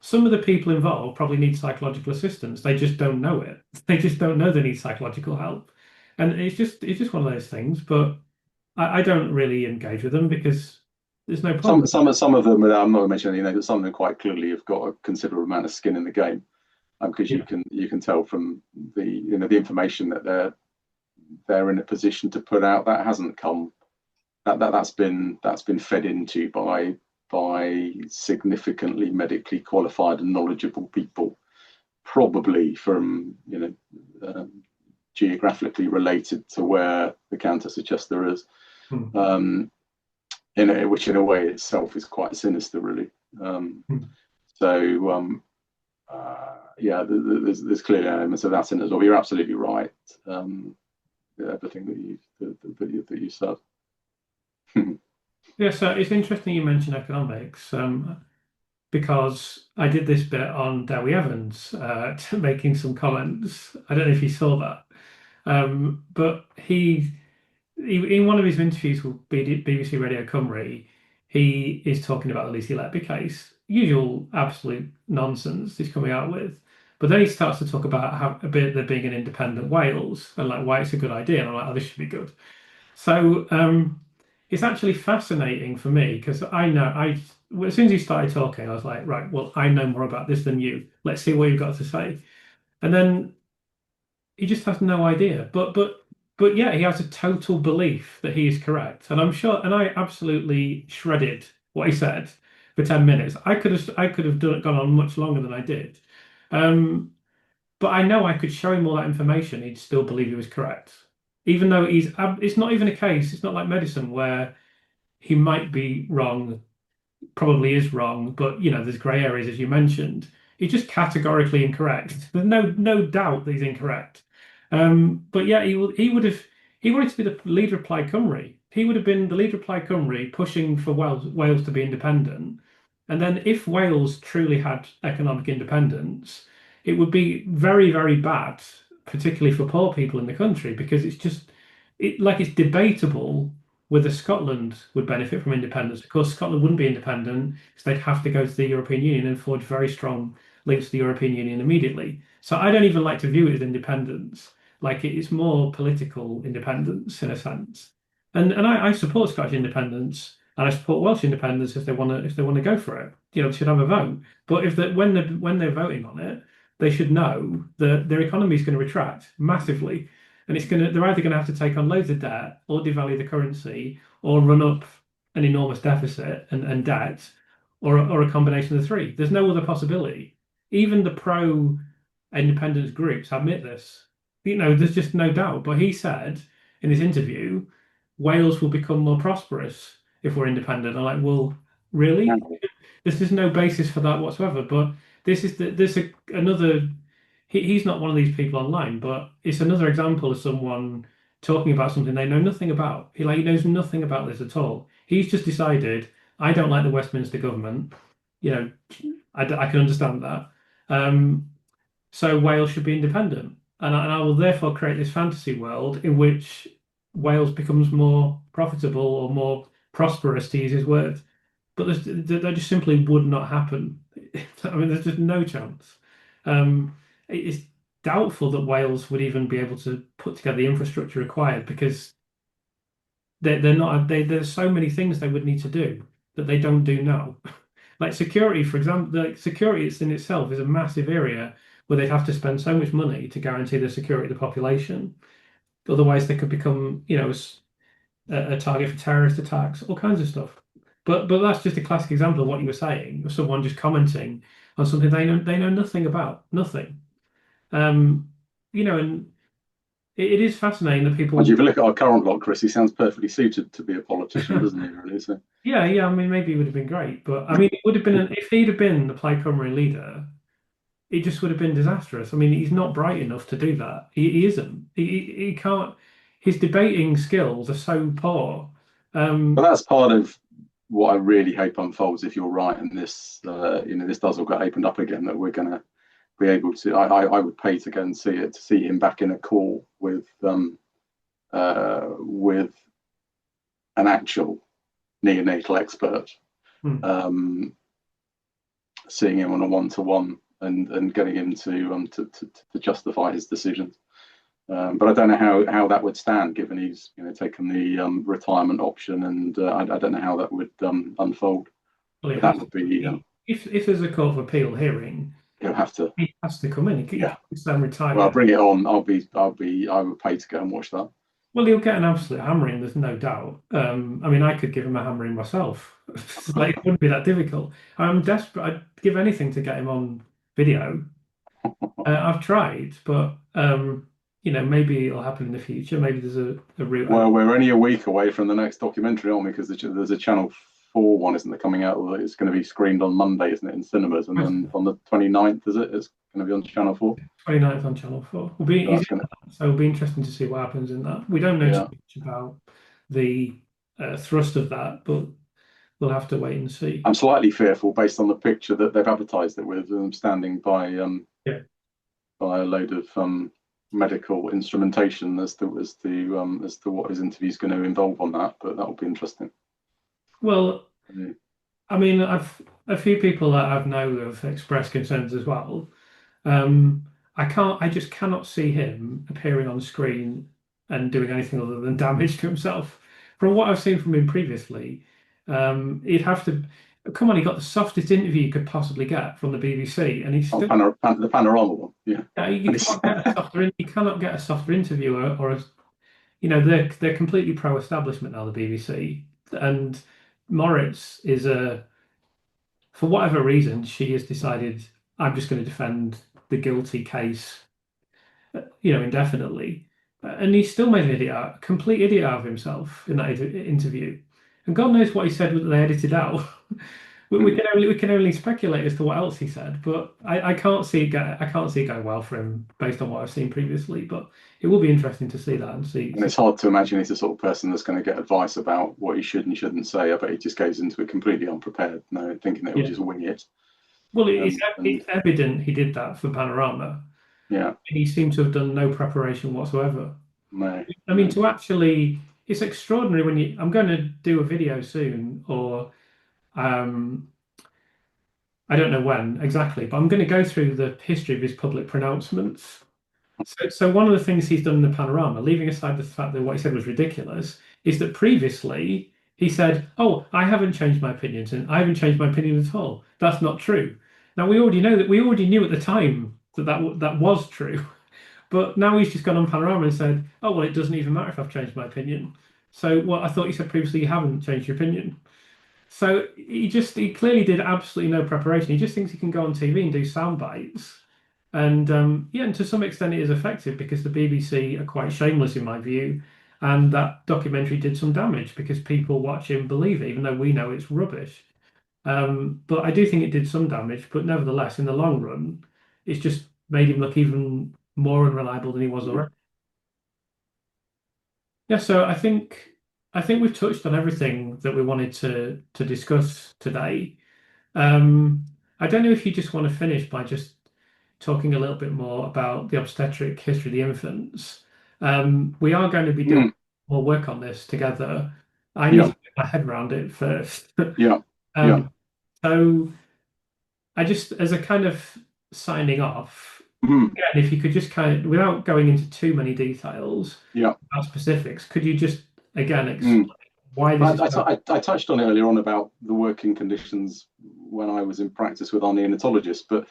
some of the people involved probably need psychological assistance. They just don't know it. They just don't know they need psychological help, and it's just one of those things. But I don't really engage with them because there's no point. Some of them, I'm not mentioning any names, but some of them quite clearly have got a considerable amount of skin in the game, because Yeah. you can tell from the information that they're in a position to put out, that hasn't come, that's been fed into by significantly medically qualified and knowledgeable people, probably from geographically related to where the Countess of Chester is, Hmm. which in a way itself is quite sinister, really. Hmm. So yeah, there's clearly elements of that in as well. You're absolutely right. Everything that you said. Yeah, so it's interesting you mentioned economics, because I did this bit on Dewi Evans, making some comments. I don't know if you saw that, but in one of his interviews with BBC Radio Cymru, he is talking about the Lucy Letby case. Usual absolute nonsense he's coming out with. But then he starts to talk about how a bit there being an independent Wales and like why it's a good idea. And I'm like, oh, this should be good. So it's actually fascinating for me because I know as soon as he started talking, I was like, right, well, I know more about this than you. Let's see what you've got to say. And then he just has no idea. But yeah, he has a total belief that he is correct. And I'm sure, and I absolutely shredded what he said for 10 minutes. I could have gone on much longer than I did. Um, but I know I could show him all that information, he'd still believe he was correct. Even though it's not even a case, it's not like medicine where he might be wrong, probably is wrong, but there's grey areas as you mentioned. He's just categorically incorrect. There's no doubt that he's incorrect. But yeah, he wanted to be the leader of Plaid Cymru. He would have been the leader of Plaid Cymru, pushing for Wales to be independent. And then if Wales truly had economic independence, it would be very, very bad, particularly for poor people in the country, because it's debatable whether Scotland would benefit from independence. Of course, Scotland wouldn't be independent because they'd have to go to the European Union and forge very strong links to the European Union immediately. So I don't even like to view it as independence. Like it's more political independence in a sense. And I support Scottish independence and I support Welsh independence if they want to go for it. They should have a vote. But if when they're voting on it, they should know that their economy is going to retract massively and they're either going to have to take on loads of debt or devalue the currency or run up an enormous deficit and debt or a combination of the three. There's no other possibility. Even the pro independence groups admit this. There's just no doubt. But he said in his interview, Wales will become more prosperous if we're independent. I'm like, well, really? There's just no basis for that whatsoever. But another. He's not one of these people online, but it's another example of someone talking about something they know nothing about. He knows nothing about this at all. He's just decided, I don't like the Westminster government. You know, I can understand that. Um, so Wales should be independent, and I will therefore create this fantasy world in which Wales becomes more profitable or more prosperous, to use his words. But that just simply would not happen. I mean, there's just no chance. It's doubtful that Wales would even be able to put together the infrastructure required because they're not. There's so many things they would need to do that they don't do now. Like security, for example, like security in itself is a massive area where they'd have to spend so much money to guarantee the security of the population. Otherwise, they could become, a target for terrorist attacks, all kinds of stuff. But that's just a classic example of what you were saying, of someone just commenting on something they know nothing about, nothing. Um, and it is fascinating that And people. if you look at our current lot, Chris, he sounds perfectly suited to be a politician, doesn't he? Really, so Yeah, yeah. I mean, maybe it would have been great, but I mean, it would have been if he'd have been the Plaid Cymru leader, it just would have been disastrous. I mean, he's not bright enough to do that. He isn't. He can't. His debating skills are so poor. but Um, that's part of what I really hope unfolds if you're right, and this this does all get opened up again. That we're going to be able to. I would pay to go and see it, to see him back in a call with an actual neonatal expert, seeing him on a one-to-one and getting him to justify his decisions. But I don't know how that would stand, given he's taken the retirement option, and I don't know how that would unfold. Well, that would be if there's a court of appeal hearing, he'll have to. He has to come in. He Yeah. can't stand retired. Well, bring it on. I would pay to go and watch that. Well, he'll get an absolute hammering. There's no doubt. I mean, I could give him a hammering myself. Like, it wouldn't be that difficult. I'm desperate. I'd give anything to get him on video. I've tried, but maybe it'll happen in the future. Maybe there's a route. Well, we're only a week away from the next documentary, aren't we? Because there's a Channel 4 one, isn't it, coming out? It's going to be screened on Monday, isn't it, in cinemas? And then on the 29th, is it? It's going to be on Channel 4. 29th on Channel 4. So it'll be interesting to see what happens in that. We don't know too much about the thrust of that, but we'll have to wait and see. I'm slightly fearful, based on the picture that they've advertised it with, standing by a load of medical instrumentation as to what his interview is going to involve on that. But that will be interesting. Well, I mean, a few people that I've known have expressed concerns as well. I just cannot see him appearing on screen and doing anything other than damage to himself. From what I've seen from him previously, he'd have to come on. He got the softest interview you could possibly get from the BBC, and he's still the panorama one. Yeah, you cannot get a softer interviewer, or they're completely pro-establishment now, the BBC, and Moritz is for whatever reason, she has decided, I'm just going to defend the guilty case, indefinitely. And he still made a complete idiot out of himself in that interview. And God knows what he said that they edited out. we can only speculate as to what else he said, but I can't see it going well for him based on what I've seen previously. But it will be interesting to see that and see. And it's hard to imagine he's the sort of person that's going to get advice about what he should and shouldn't say. I bet he just goes into it completely unprepared, thinking that he'll just wing it. Well, it's evident he did that for Panorama. Yeah, he seemed to have done no preparation whatsoever. No, I mean, it's extraordinary when I'm going to do a video soon, or I don't know when exactly, but I'm going to go through the history of his public pronouncements. So one of the things he's done in the Panorama, leaving aside the fact that what he said was ridiculous, is that previously he said, "Oh, I haven't changed my opinions, and I haven't changed my opinion at all. That's not true." Now we already knew at the time that was true, but now he's just gone on Panorama and said, "Oh, well, it doesn't even matter if I've changed my opinion." So what I thought you said previously, you haven't changed your opinion. So he clearly did absolutely no preparation. He just thinks he can go on TV and do sound bites. And and to some extent it is effective because the BBC are quite shameless in my view. And that documentary did some damage because people watch it and believe it, even though we know it's rubbish. But I do think it did some damage. But nevertheless, in the long run, it's just made him look even more unreliable than he was already. Yeah, so I think we've touched on everything that we wanted to discuss today. I don't know if you just want to finish by just talking a little bit more about the obstetric history of the infants. We are going to be doing more work on this together. I need to get my head around it first. So I just, as a kind of signing off, again, if you could just kind of, without going into too many details about specifics, could you just again explain why this is I touched on it earlier on about the working conditions when I was in practice with our neonatologists, but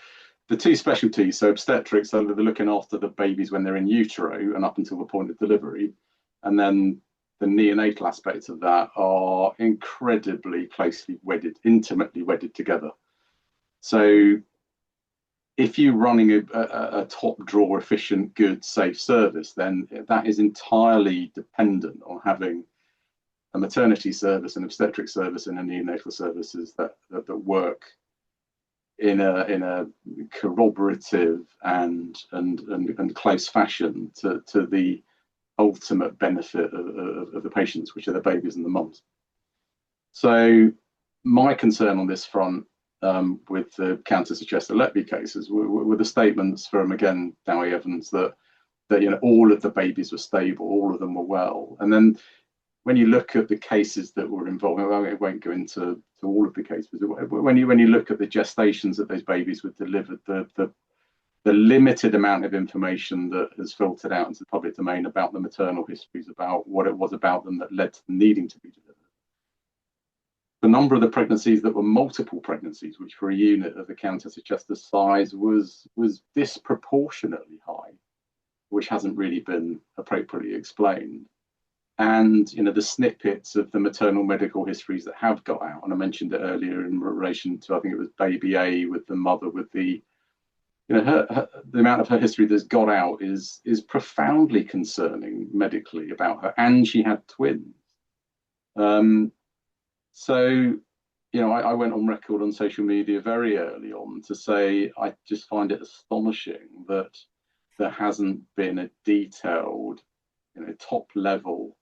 the two specialties, so obstetrics, so they're looking after the babies when they're in utero and up until the point of delivery, and then the neonatal aspects of that are incredibly closely wedded, intimately wedded together. So if you're running a top drawer, efficient, good, safe service, then that is entirely dependent on having a maternity service, an obstetric service, and a neonatal services that work in a corroborative and close fashion to the ultimate benefit of the patients, which are the babies and the mums. So my concern on this front, with the Countess of Chester Letby cases, were the statements from, again, Dewi Evans that all of the babies were stable, all of them were well, and then when you look at the cases that were involved, I won't go into all of the cases. When you look at the gestations that those babies were delivered, the limited amount of information that has filtered out into the public domain about the maternal histories, about what it was about them that led to them needing to be delivered. The number of the pregnancies that were multiple pregnancies, which for a unit of the Countess of Chester size was disproportionately high, which hasn't really been appropriately explained. And the snippets of the maternal medical histories that have got out, and I mentioned it earlier in relation to, I think it was baby A, with the mother with the the amount of her history that's got out is profoundly concerning medically about her, and she had twins. So, I went on record on social media very early on to say I just find it astonishing that there hasn't been a detailed, top level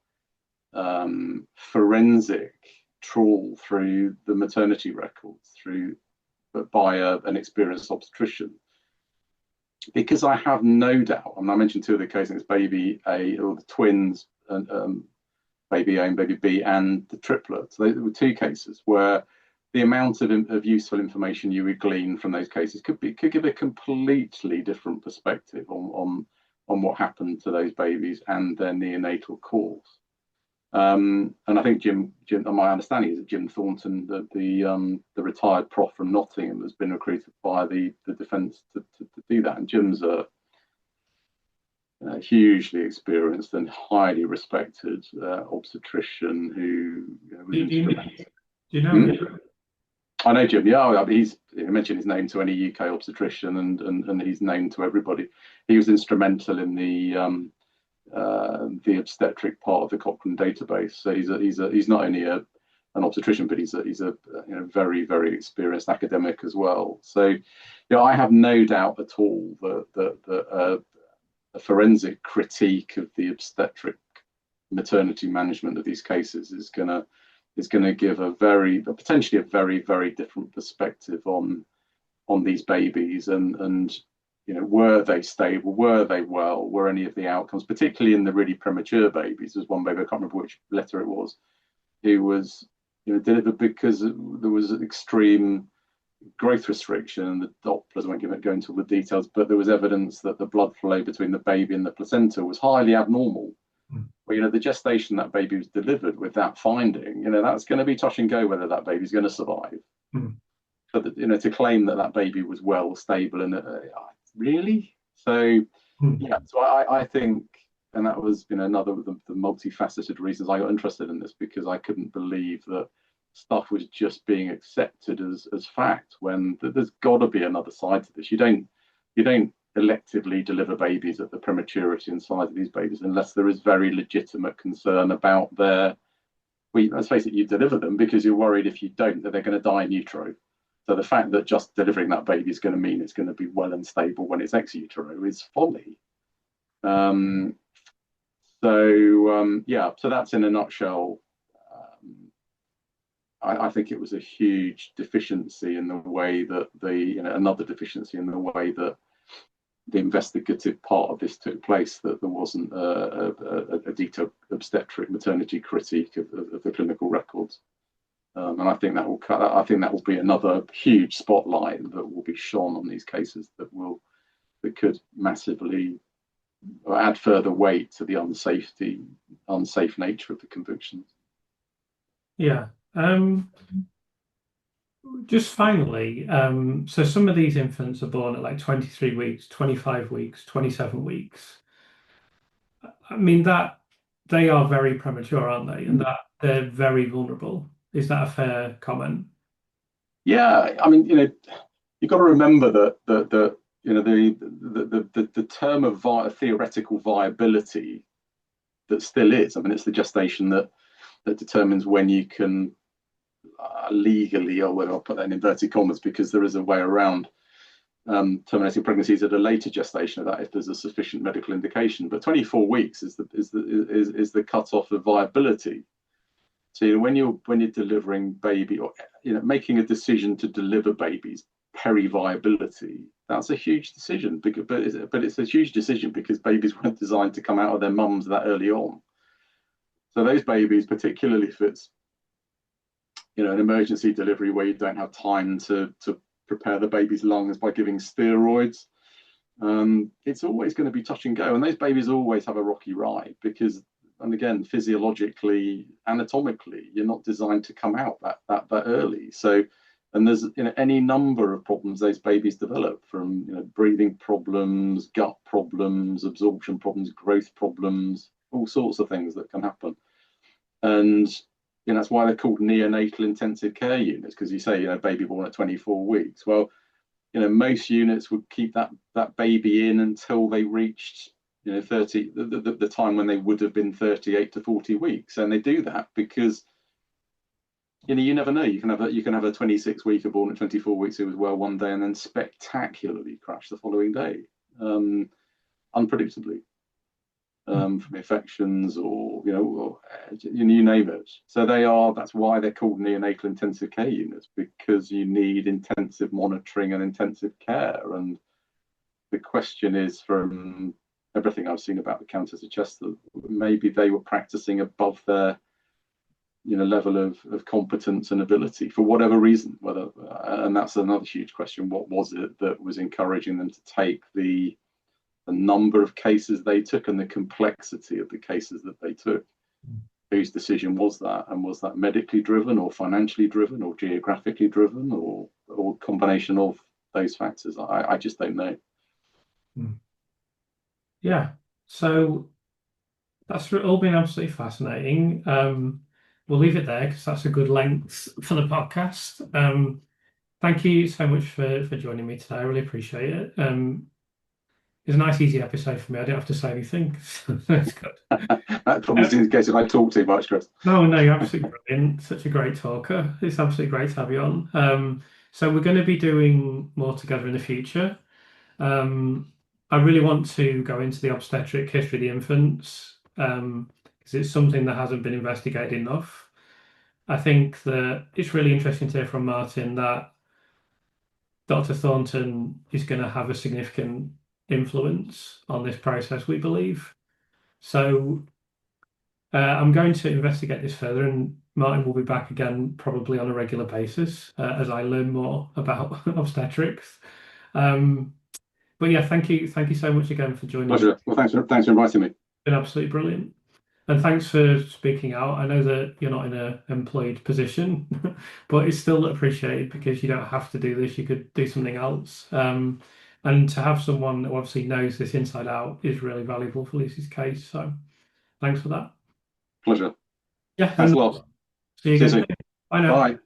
forensic trawl through the maternity records by an experienced obstetrician. Because I have no doubt, and I mentioned two of the cases, it's baby A, or the twins, and baby A and baby B, and the triplets. There were two cases where the amount of useful information you would glean from those cases could give a completely different perspective on what happened to those babies and their neonatal course. And I think Jim, my understanding is that Jim Thornton, the retired prof from Nottingham, has been recruited by the defence to do that. And Jim's a hugely experienced and highly respected obstetrician who was instrumental. Do you know Jim? I know Jim. Yeah, he's mentioned his name to any UK obstetrician, and he's known to everybody. He was instrumental in the obstetric part of the Cochrane database. So he's not only an obstetrician, but he's a very, very experienced academic as well. So I have no doubt at all that a forensic critique of the obstetric maternity management of these cases is going to give potentially a very, very different perspective on these babies and were they stable? Were they well? Were any of the outcomes, particularly in the really premature babies? There's one baby, I can't remember which letter it was, who was delivered because there was extreme growth restriction, and the Dopplers, I won't go into all the details, but there was evidence that the blood flow between the baby and the placenta was highly abnormal. Well, the gestation that baby was delivered with that finding, that's going to be touch and go whether that baby's going to survive. But to claim that baby was well, stable, and really, so so I think, and that was another of the multifaceted reasons I got interested in this, because I couldn't believe that stuff was just being accepted as fact when there's got to be another side to this. You don't electively deliver babies at the prematurity and size of these babies unless there is very legitimate concern about let's face it, you deliver them because you're worried if you don't that they're going to die in utero. So the fact that just delivering that baby is going to mean it's going to be well and stable when it's ex utero is folly. So that's in a nutshell. I think it was a huge deficiency in the way that another deficiency in the way that the investigative part of this took place, that there wasn't a detailed obstetric maternity critique of the clinical records. And I think that will be another huge spotlight that will be shone on these cases that could massively add further weight to the unsafe nature of the convictions. Yeah. Just finally, so some of these infants are born at like 23 weeks, 25 weeks, 27 weeks. I mean, that they are very premature, aren't they? And that they're very vulnerable. Is that a fair comment? Yeah, I mean, you've got to remember that the term of theoretical viability that still is. I mean, it's the gestation that determines when you can legally, or whether I'll put that in inverted commas, because there is a way around terminating pregnancies at a later gestation of that if there's a sufficient medical indication. But 24 weeks is the cutoff of viability. So when you're delivering baby, or making a decision to deliver babies peri-viability, that's a huge decision. But it's a huge decision because babies weren't designed to come out of their mums that early on. So those babies, particularly if it's an emergency delivery where you don't have time to prepare the baby's lungs by giving steroids, it's always going to be touch and go. And those babies always have a rocky ride because, and again, physiologically, anatomically, you're not designed to come out that early. So, and there's any number of problems those babies develop, from breathing problems, gut problems, absorption problems, growth problems, all sorts of things that can happen. And that's why they're called neonatal intensive care units, because you say baby born at 24 weeks. Well, most units would keep that baby in until they reached 30, the time when they would have been 38 to 40 weeks, and they do that because you never know. You can have a 26-weeker born at 24 weeks who was well one day and then spectacularly crash the following day, unpredictably, from infections or you name it. So that's why they're called neonatal intensive care units, because you need intensive monitoring and intensive care. And the question is, from everything I've seen about the Countess of Chester, maybe they were practicing above their level of competence and ability for whatever reason. And that's another huge question. What was it that was encouraging them to take the number of cases they took and the complexity of the cases that they took? Whose decision was that? And was that medically driven or financially driven or geographically driven or combination of those factors? I just don't know. Yeah, so that's all been absolutely fascinating. We'll leave it there because that's a good length for the podcast. Thank you so much for joining me today. I really appreciate it. It's a nice, easy episode for me. I don't have to say anything. That's good. That probably is the case if I talk too much, Chris. No, you're absolutely brilliant. Such a great talker. It's absolutely great to have you on. So we're going to be doing more together in the future. I really want to go into the obstetric history of the infants because it's something that hasn't been investigated enough. I think that it's really interesting to hear from Martyn that Dr. Thornton is going to have a significant influence on this process, we believe. So I'm going to investigate this further, and Martyn will be back again probably on a regular basis as I learn more about obstetrics. But yeah, thank you so much again for joining Pleasure. Well, thanks for inviting me. It's been absolutely brilliant. And thanks for speaking out. I know that you're not in an employed position, but it's still appreciated because you don't have to do this. You could do something else. And to have someone who obviously knows this inside out is really valuable for Lucy's case. So thanks for that. Pleasure. Yeah, Thanks a lot. see you See you again soon. soon. Bye now. Bye.